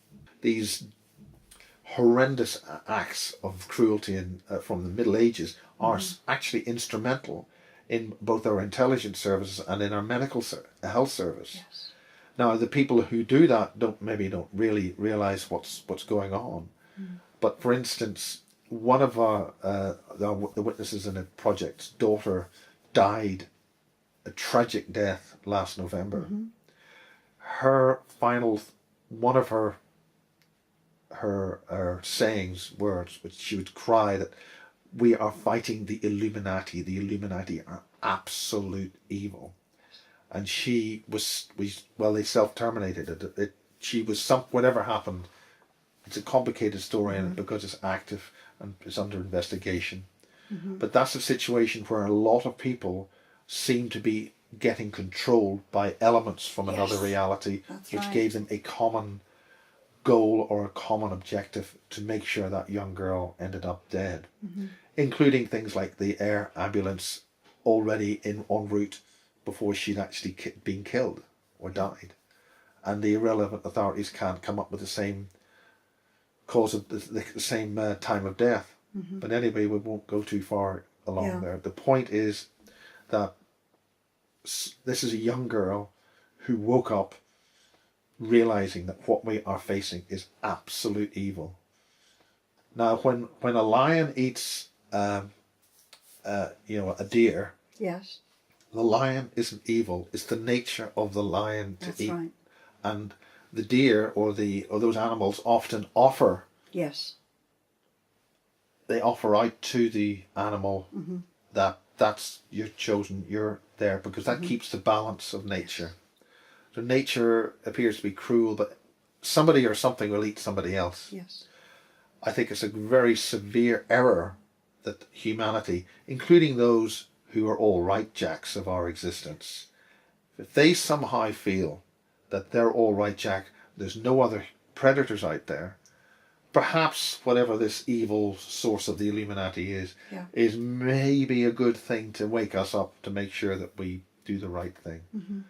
horrendous acts of cruelty from the Middle Ages are actually instrumental in both our intelligence services and in our medical health service. Yes. Now, the people who do that don't really realize what's going on. But for instance, one of the witnesses in a project's daughter died a tragic death last November. One of her sayings, words, which she would cry that we are fighting the Illuminati. The Illuminati are absolute evil. And they self-terminated. Whatever happened, it's a complicated story and because it's active and it's under investigation. But that's a situation where a lot of people seem to be getting controlled by elements from another reality, which gave them a common goal or a common objective to make sure that young girl ended up dead, including things like the air ambulance already en route before she'd actually been killed or died. And the irrelevant authorities can't come up with the same cause of the same time of death. But anyway, we won't go too far along there. The point is that this is a young girl who woke up realizing that what we are facing is absolute evil. Now, when a lion eats, a deer, yes, the lion isn't evil. It's the nature of the lion to eat. Right. And the deer or those animals often offer. Yes. They offer out to the animal that's you're chosen, you're there, because that keeps the balance of nature. So nature appears to be cruel, but somebody or something will eat somebody else. Yes. I think it's a very severe error that humanity, including those who are all right jacks of our existence, if they somehow feel that they're all right jack, there's no other predators out there, perhaps whatever this evil source of the Illuminati Yeah. is maybe a good thing to wake us up to make sure that we do the right thing. Mm-hmm.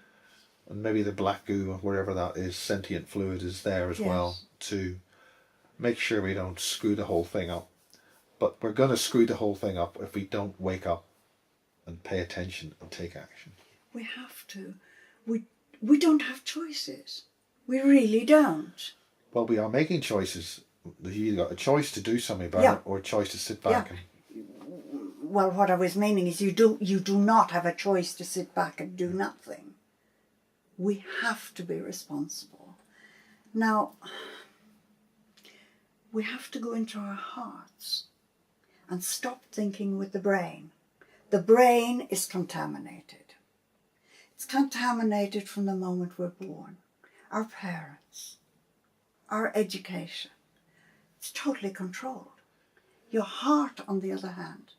And maybe the black goo, or wherever that is, sentient fluid, is there as well to make sure we don't screw the whole thing up. But we're going to screw the whole thing up if we don't wake up and pay attention and take action. We have to. We don't have choices. We really don't. Well, we are making choices. You've got a choice to do something about Yeah. it, or a choice to sit back and... Well, what I was meaning is you do not have a choice to sit back and do nothing. We have to be responsible. Now, we have to go into our hearts and stop thinking with the brain. The brain is contaminated. It's contaminated from the moment we're born. Our parents, our education. It's totally controlled. Your heart, on the other hand,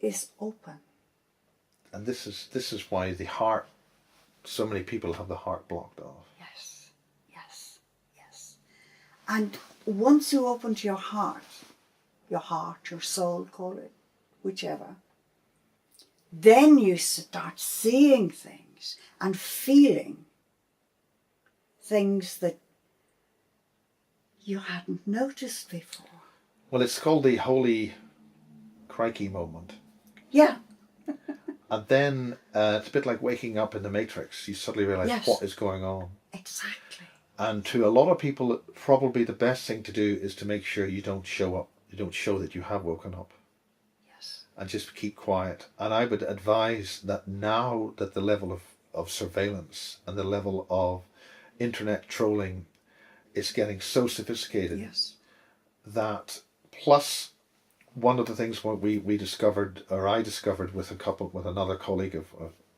is open. And this is why the heart, so many people have the heart blocked off. Yes, yes, yes. And once you open to your heart, your soul, call it, whichever, then you start seeing things and feeling things that you hadn't noticed before. Well, it's called the holy crikey moment. Yeah. And then it's a bit like waking up in the Matrix. You suddenly realise Yes. what is going on. Exactly. And to a lot of people, probably the best thing to do is to make sure you don't show up. You don't show that you have woken up. Yes. And just keep quiet. And I would advise that now that the level of surveillance and the level of internet trolling is getting so sophisticated, Yes. that plus one of the things what we discovered, or I discovered with another colleague of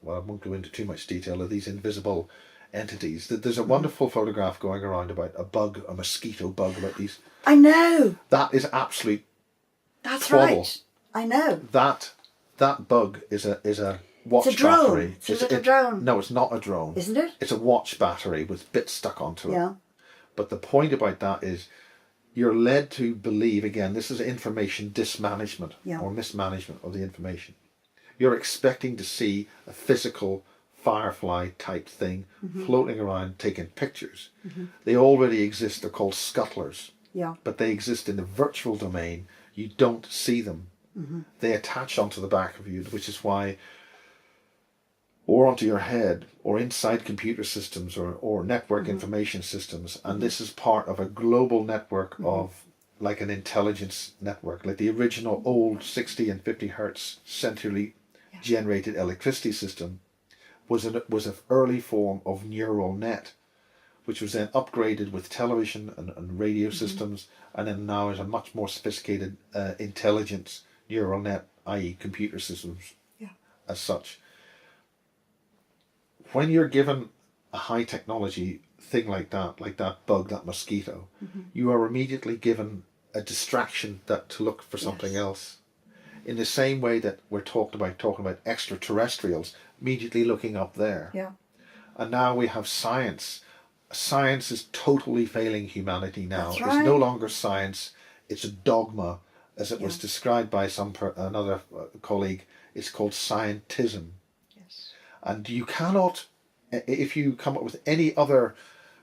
well, I won't go into too much detail, of these invisible entities, that there's a wonderful photograph going around about a mosquito bug, about these. I know. That is absolute That's twaddle. right. I know. That bug is a watch It's a drone. battery. It's a little drone. No, it's not a drone. Isn't it? It's a watch battery with bits stuck onto it. Yeah. But the point about that is you're led to believe, again, this is information dismanagement or mismanagement of the information. You're expecting to see a physical firefly type thing floating around taking pictures. They already exist. They're called scuttlers. Yeah. But they exist in the virtual domain. You don't see them. They attach onto the back of you, which is why, or onto your head, or inside computer systems, or network information systems. And this is part of a global network of, like an intelligence network, like the original old 60 and 50 hertz centrally generated electricity system was an early form of neural net, which was then upgraded with television and radio systems, and then now is a much more sophisticated intelligence neural net, i.e. computer systems as such. When you're given a high technology thing like that bug, that mosquito, you are immediately given a distraction to look for something else. In the same way that we're talking about extraterrestrials, immediately looking up there. Yeah. And now we have science. Science is totally failing humanity now. That's It's right. no longer science. It's a dogma, as it was described by another colleague. It's called scientism. Yes. And you cannot, if you come up with any other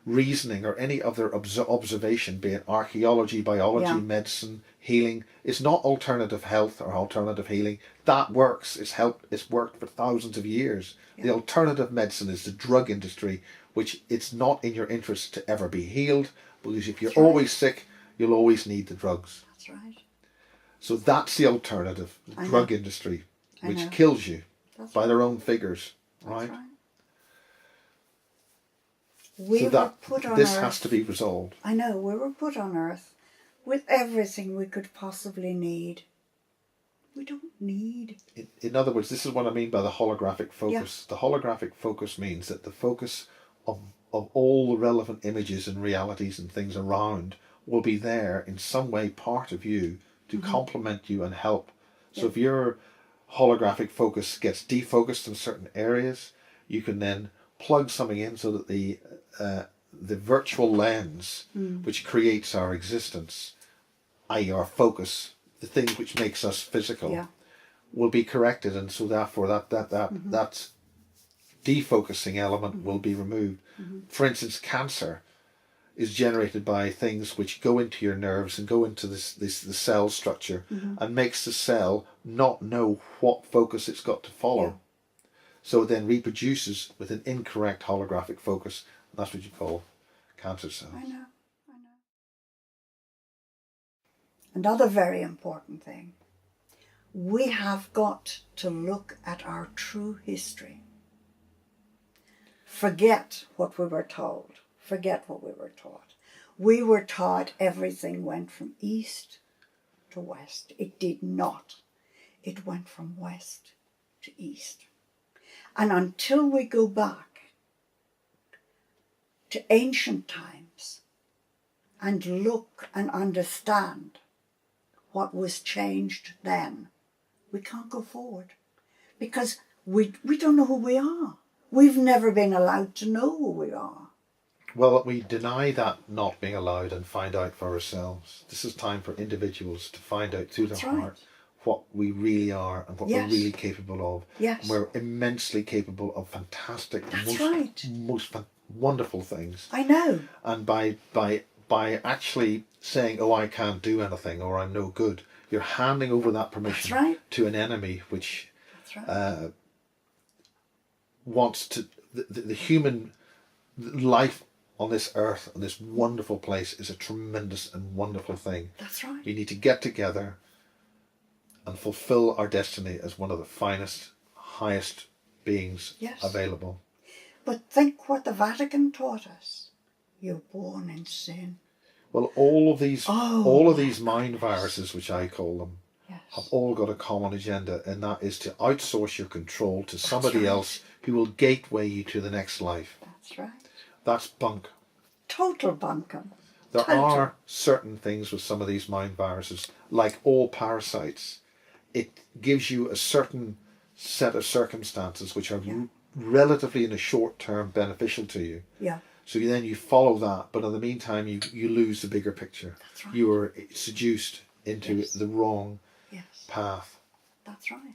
reasoning or any other observation, be it archaeology, biology, medicine, healing, it's not alternative health or alternative healing. That works. It's worked for thousands of years. The alternative medicine is the drug industry, which it's not in your interest to ever be healed, because if you're always sick, you'll always need the drugs. That's right. So that's the alternative, the drug industry, which kills you by their own figures, right? That's right. We So were put on this earth. has to be resolved. I know, we were put on earth with everything we could possibly need. We don't need. In other words, this is what I mean by the holographic focus. The holographic focus means that the focus of all the relevant images and realities and things around will be there in some way, part of you, to complement you and help. So if your holographic focus gets defocused in certain areas, you can then plug something in so that the the virtual lens which creates our existence, i.e. our focus, the thing which makes us physical, Yeah. will be corrected, and so therefore that defocusing element will be removed. For instance, cancer is generated by things which go into your nerves and go into the cell structure and makes the cell not know what focus it's got to follow. Yeah. So it then reproduces with an incorrect holographic focus, and that's what you call cancer cells. I know. Another very important thing, we have got to look at our true history. Forget what we were told. Forget what we were taught. We were taught everything went from east to west. It did not. It went from west to east. And until we go back to ancient times and look and understand what was changed then, we can't go forward, because we don't know who we are. We've never been allowed to know who we are. Well, we deny that not being allowed and find out for ourselves. This is time for individuals to find out through That's their right. heart what we really are and what Yes. we're really capable of. Yes. And we're immensely capable of fantastic, That's right. most wonderful things. I know. And by actually saying, "Oh, I can't do anything," or "I'm no good," you're handing over that permission That's right. to an enemy which That's right. wants to the human life on this earth, on this wonderful place, is a tremendous and wonderful thing. That's right. We need to get together and fulfill our destiny as one of the finest, highest beings Yes. available. But think what the Vatican taught us. You're born in sin. Well, all of these Oh, mind viruses, which I call them, have Yes. all got a common agenda, and that is to outsource your control to somebody right. else who will gateway you to the next life. That's right. That's bunk. Total bunkum. There Total. are certain things with some of these mind viruses, like all parasites. It gives you a certain set of circumstances which are Yeah. relatively in the short term beneficial to you. Yeah. So then you follow that, but in the meantime you lose the bigger picture. That's right. You are seduced into Yes. the wrong Yes. path. That's right.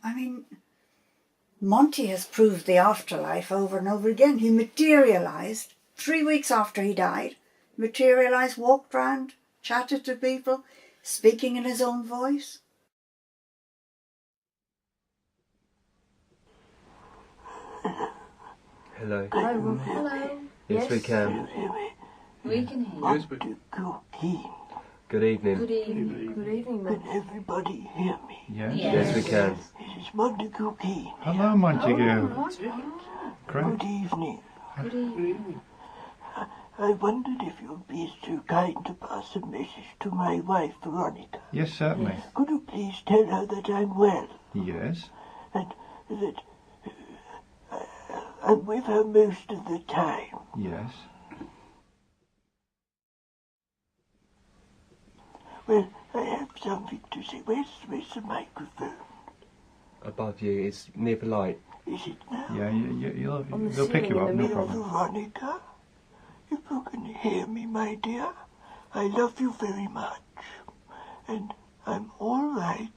I mean, Monty has proved the afterlife over and over again. He materialised 3 weeks after he died. Materialised, walked round, chatted to people, speaking in his own voice. Hello. Hello. Yes, we can. We can hear you. To cocaine. Good evening. Good evening. Good evening, Can everybody hear me? Yes. Yes, we can. This is Monty Cocaine. Hello, Montague. Great. Good evening. Good evening. I wondered if you'd be so kind to pass a message to my wife, Veronica. Yes, certainly. Could you please tell her that I'm well Yes. and that I'm with her most of the time? Yes. Well, I have something to say. Where's the microphone? Above you, it's near the light. Is it now? Yeah, you'll On the they'll pick you ceiling up, in the no middle. problem. Veronica, if you can hear me, my dear, I love you very much. And I'm all right.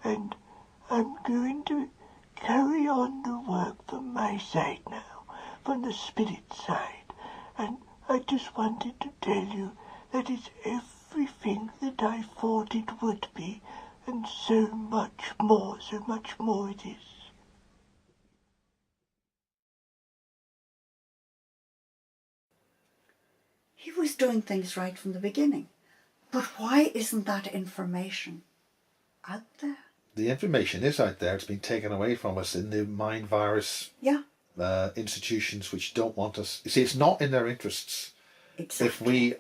And I'm going to carry on the work from my side now, from the spirit side. And I just wanted to tell you that it's everything that I thought it would be, and so much more it is. He was doing things right from the beginning. But why isn't that information out there? The information is out there. It's been taken away from us in the mind virus Yeah, institutions which don't want us. You see, it's not in their interests. exactly.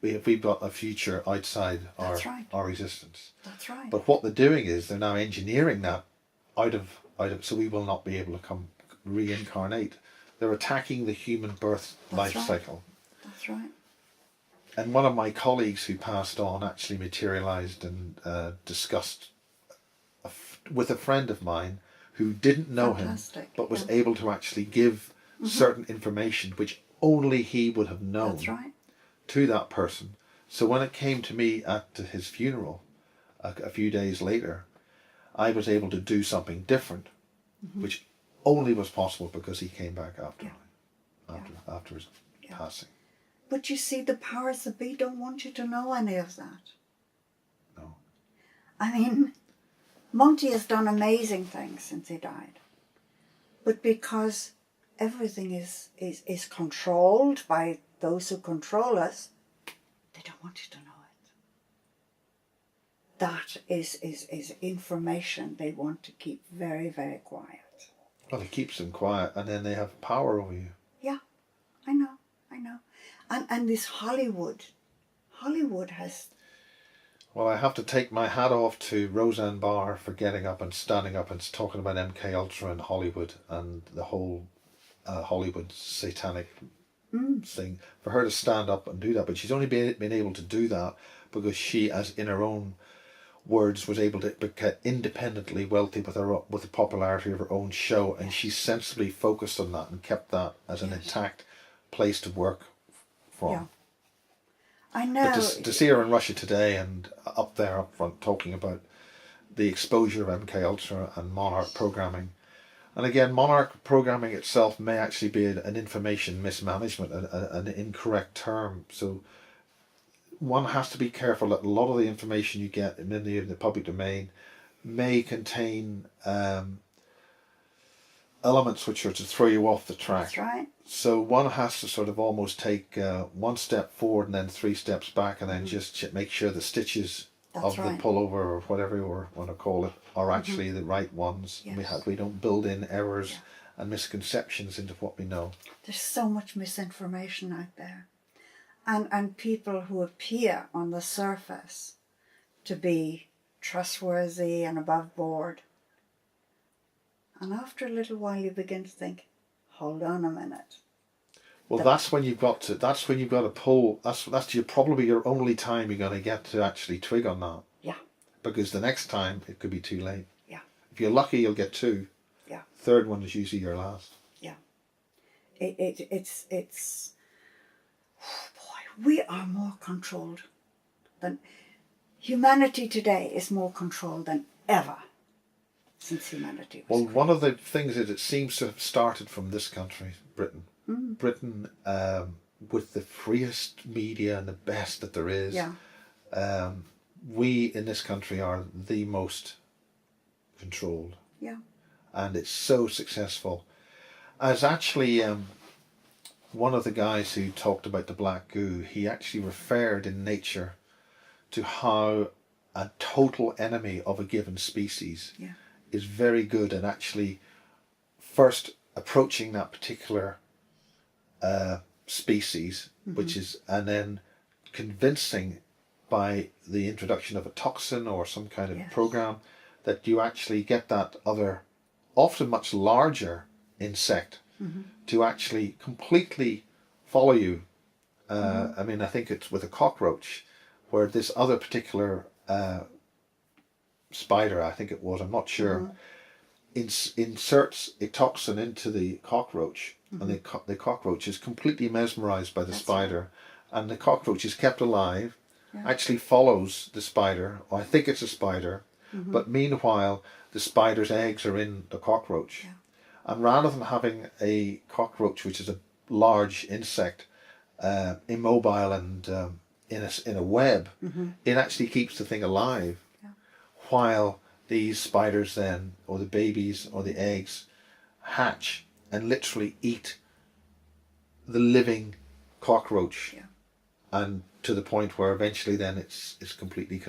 If we've got a future outside That's right. our existence. That's right. But what they're doing is they're now engineering that out of so we will not be able to come reincarnate. They're attacking the human birth life right. cycle. That's right. And one of my colleagues who passed on actually materialized and discussed with a friend of mine who didn't know Fantastic, him, but was yeah. able to actually give certain information which only he would have known That's right. to that person. So when it came to me at his funeral a few days later, I was able to do something different, which only was possible because he came back after his passing. But you see, the powers that be don't want you to know any of that. No. I mean, Monty has done amazing things since he died. But because everything is controlled by those who control us, they don't want you to know it. That is information they want to keep very, very quiet. Well, it keeps them quiet, and then they have power over you. Yeah, I know. And this Hollywood has... Well, I have to take my hat off to Roseanne Barr for getting up and standing up and talking about MK Ultra and Hollywood and the whole Hollywood satanic thing. For her to stand up and do that, but she's only been able to do that because she, as in her own words, was able to get independently wealthy with the popularity of her own show, and she sensibly focused on that and kept that as an intact place to work from. Yeah. I know. But to see her in Russia today and up front talking about the exposure of MK Ultra and Monarch programming, and again, Monarch programming itself may actually be an information mismanagement, an incorrect term. So one has to be careful that a lot of the information you get in the public domain may contain elements which are to throw you off the track. That's right. So one has to sort of almost take one step forward and then 3 steps back, and then just make sure the stitches That's of right. the pullover or whatever you want to call it are actually the right ones. Yes. We don't build in errors and misconceptions into what we know. There's so much misinformation out there. And people who appear on the surface to be trustworthy and above board. And after a little while you begin to think, hold on a minute. Well, that's when you've got to pull. That's probably your only time you're going to get to actually twig on that. Yeah. Because the next time it could be too late. Yeah. If you're lucky, you'll get 2. Yeah. Third one is usually your last. Yeah. It's oh boy, we are more controlled than humanity today is more controlled than ever since humanity was Well, one of the things is it seems to have started from this country, Britain. Britain, with the freest media and the best that there is. Yeah. We in this country are the most controlled. Yeah. And it's so successful. As actually one of the guys who talked about the black goo, he actually referred in Nature to how a total enemy of a given species is very good at actually first approaching that particular species, which is, and then convincing by the introduction of a toxin or some kind of program that you actually get that other, often much larger insect to actually completely follow you. I mean, I think it's with a cockroach where this other particular spider, I think it was, I'm not sure, inserts a toxin into the cockroach, and the cockroach is completely mesmerized by the spider, and the cockroach is kept alive, actually follows the spider, or I think it's a spider, but meanwhile the spider's eggs are in the cockroach. And rather than having a cockroach, which is a large insect, immobile and in a web, it actually keeps the thing alive, while these spiders then, or the babies or the eggs, hatch and literally eat the living cockroach, and to the point where eventually then it's completely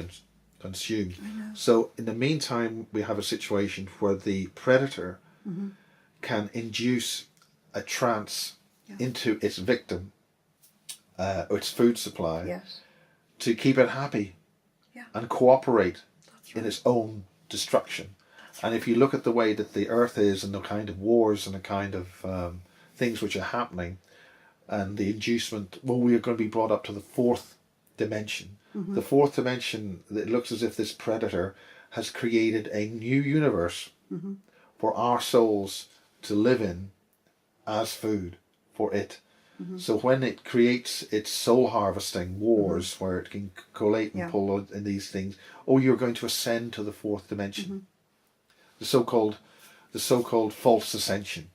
consumed. So in the meantime, we have a situation where the predator can induce a trance into its victim, or its food supply, to keep it happy and cooperate in its own destruction. And if you look at the way that the earth is and the kind of wars and the kind of things which are happening, and the inducement, well, we are going to be brought up to the 4th dimension. The 4th dimension, it looks as if this predator has created a new universe for our souls to live in, as food for it. So when it creates its soul harvesting wars, where it can collate and Yeah. pull out in these things, oh, you're going to ascend to the fourth dimension, the so-called false ascension.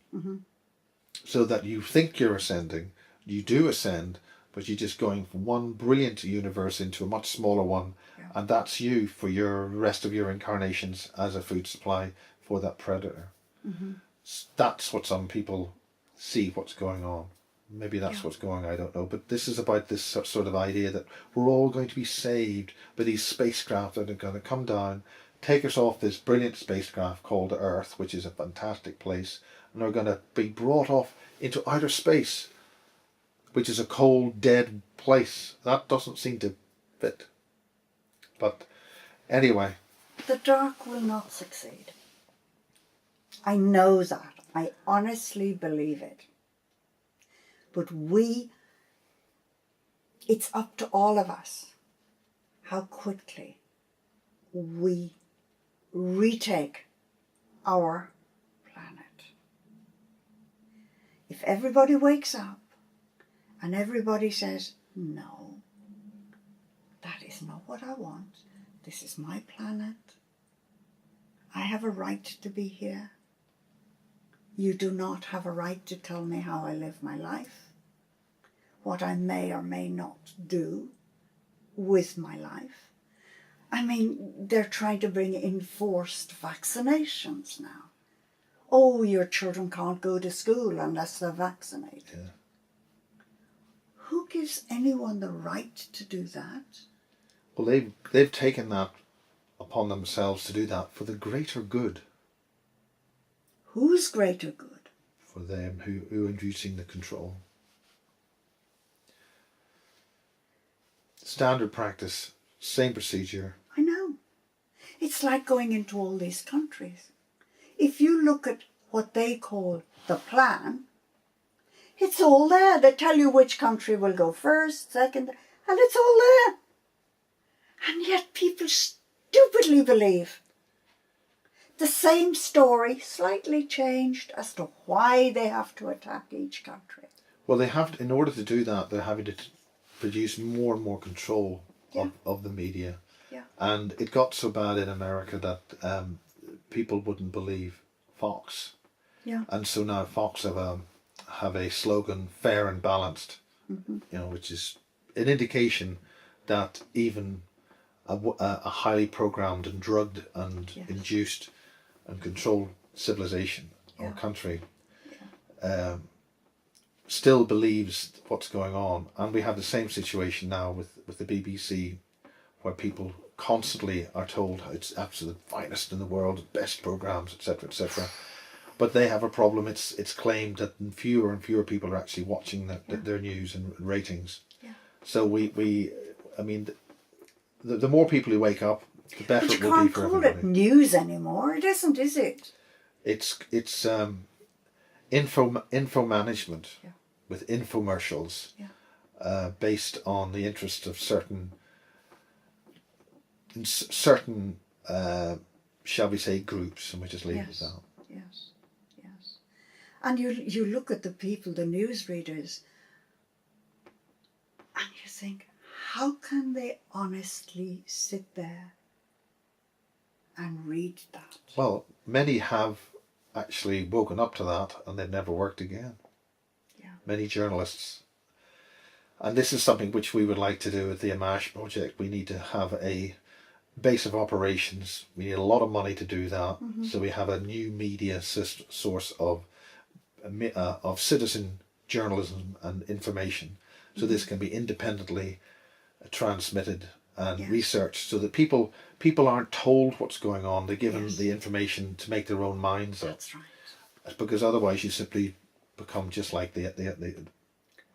So that you think you're ascending, you do ascend, but you're just going from one brilliant universe into a much smaller one, Yeah. and that's you for your rest of your incarnations as a food supply for that predator. That's what some people see what's going on. Maybe that's Yeah. what's going on, I don't know. But this is about this sort of idea that we're all going to be saved by these spacecraft that are going to come down, take us off this brilliant spacecraft called Earth, which is a fantastic place, and are going to be brought off into outer space, which is a cold, dead place. That doesn't seem to fit. But anyway, The dark will not succeed. I know that. I honestly believe it. But it's up to all of us how quickly we retake our planet. If everybody wakes up and everybody says, no, that is not what I want. This is my planet. I have a right to be here. You do not have a right to tell me how I live my life, what I may or may not do with my life. I mean, they're trying to bring in forced vaccinations now. Oh, your children can't go to school unless they're vaccinated. Yeah. Who gives anyone the right to do that? well, they've taken that upon themselves to do that for the greater good, Whose greater good? for them who are inducing the control. Standard practice, same procedure. I know. It's like going into all these countries. If you look at what they call the plan, it's all there. They tell you which country will go first, second, and it's all there. And yet people stupidly believe the same story, slightly changed as to why they have to attack each country. Well, they have to, in order to do that, they're having to produce more and more control of the media. Yeah. And it got so bad in America that people wouldn't believe Fox. Yeah. And so now Fox have a slogan, fair and balanced, which is an indication that even a highly programmed and drugged and Yes. induced and controlled civilization or country still believes what's going on. And we have the same situation now with the BBC, where people constantly are told it's absolute finest in the world, best programs, etc., etc. But they have a problem. It's claimed that fewer and fewer people are actually watching their news and ratings. Yeah. So the more people who wake up, the better But it you will be can't for call everybody. it news anymore. It isn't, is it? It's info management Yeah. with infomercials based on the interest of certain shall we say groups, and we just leave it at that. Yes, yes. And you look at the people, the newsreaders, and you think, how can they honestly sit there and read that? Well, many have actually woken up to that and they've never worked again. Yeah. Many journalists. And this is something which we would like to do with the Amash project. We need to have a base of operations. We need a lot of money to do that. So we have a new media source of citizen journalism and information. So this can be independently transmitted and researched, so that people aren't told what's going on. They're given the information to make their own minds up. That's right. Because otherwise you simply become just like the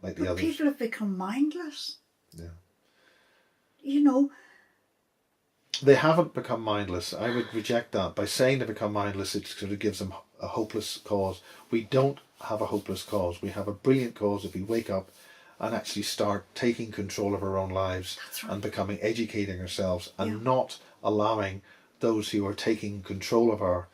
But others. people have become mindless. Yeah. You know, They haven't become mindless. I would reject that. By saying they become mindless, it sort of gives them a hopeless cause. We don't have a hopeless cause. We have a brilliant cause if we wake up and actually start taking control of our own lives. That's right. And educating ourselves and not allowing those who are taking control of our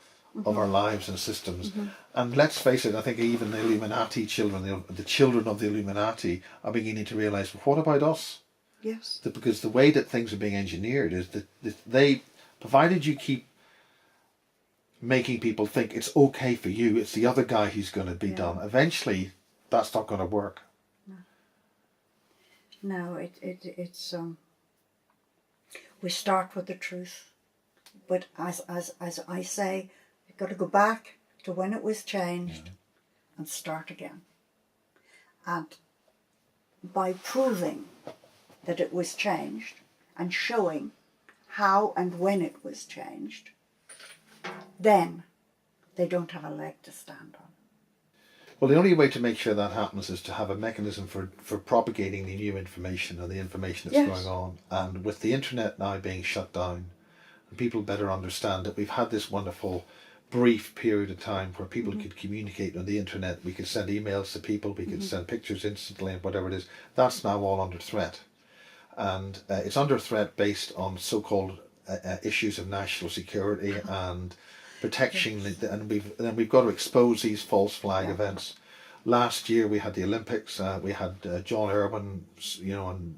of our lives and systems. And let's face it, I think even the Illuminati children, the children of the Illuminati, are beginning to realise, well, what about us? Yes. Because the way that things are being engineered is that they, provided you keep making people think it's okay for you, it's the other guy who's going to be done, eventually that's not going to work. No, it's we start with the truth, but as I say, you've got to go back to when it was changed and start again. And by proving that it was changed and showing how and when it was changed, then they don't have a leg to stand on. Well, the only way to make sure that happens is to have a mechanism for propagating the new information and the information that's going on. And with the internet now being shut down, and people better understand that we've had this wonderful brief period of time where people could communicate on the internet. We could send emails to people, we could send pictures instantly and whatever it is. That's now all under threat. And it's under threat based on so-called issues of national security and protection, and we've got to expose these false flag events. Last year we had the Olympics. We had John Irwin,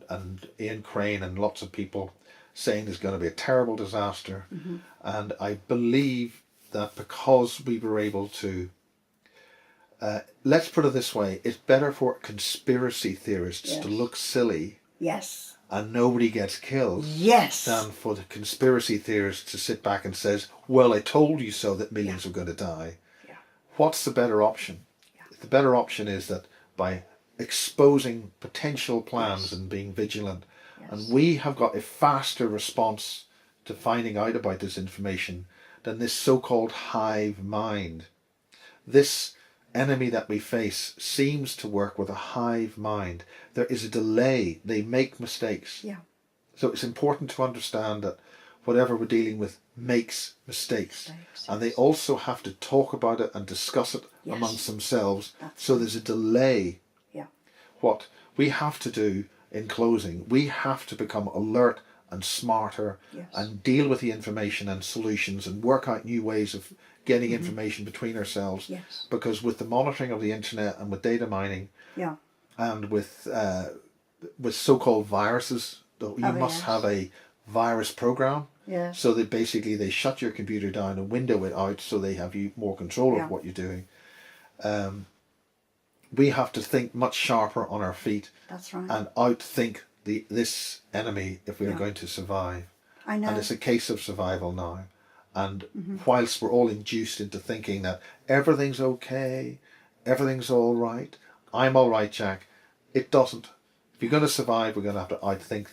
and Ian Crane, and lots of people saying there's going to be a terrible disaster. And I believe that because we were able to, let's put it this way: it's better for conspiracy theorists to look silly. Yes. And nobody gets killed. Yes. Than for the conspiracy theorists to sit back and says, well, I told you so that millions are going to die. Yeah. What's the better option? The better option is that by exposing potential plans and being vigilant, and we have got a faster response to finding out about this information than this so-called hive mind. This enemy that we face seems to work with a hive mind. There is a delay. They make mistakes. Yeah. So it's important to understand that whatever we're dealing with makes mistakes. And they also have to talk about it and discuss it amongst themselves. So there's a delay. Yeah. What we have to do in closing, we have to become alert and smarter and deal with the information and solutions and work out new ways of getting information between ourselves. Yes. Because with the monitoring of the internet and with data mining and with so-called viruses, you must have a virus program. Yeah. So that basically they shut your computer down and window it out so they have you more control of what you're doing. We have to think much sharper on our feet. That's right. And outthink this enemy if we are going to survive. I know. And it's a case of survival now. And whilst we're all induced into thinking that everything's okay, everything's all right, I'm all right, Jack, it doesn't. If you're going to survive, we're going to have to outthink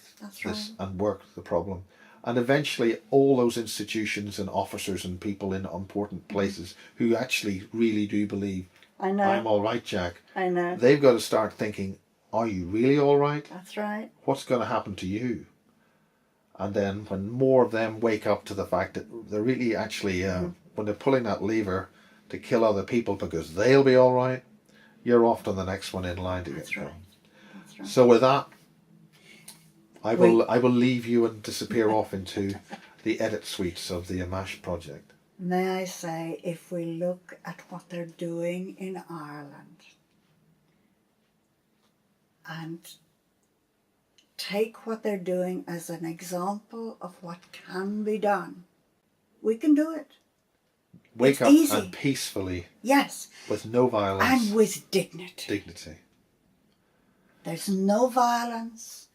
this and work the problem. And eventually all those institutions and officers and people in important places who actually really do believe, I know. I'm all right, Jack, I know. they've got to start thinking, are you really all right? That's right. What's going to happen to you? And then when more of them wake up to the fact that they're really actually, when they're pulling that lever to kill other people because they'll be all right, you're off to the next one in line to get killed. That's right. So with that, I will leave you and disappear off into the edit suites of the Amash project. May I say, if we look at what they're doing in Ireland and take what they're doing as an example of what can be done, we can do it. Wake up easy. and peacefully, Yes. with no violence, And with dignity. There's no violence.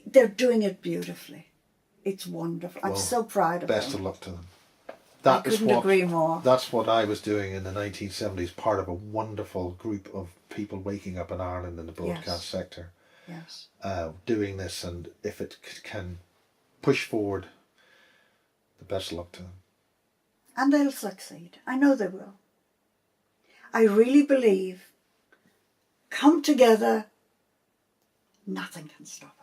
They're doing it beautifully. It's wonderful. I'm so proud of them. Best of luck to them. I couldn't agree more. That's what I was doing in the 1970s, part of a wonderful group of people waking up in Ireland in the broadcast sector. Yes. Doing this, and if it can push forward, the best of luck to them. And they'll succeed. I know they will. I really believe, come together, nothing can stop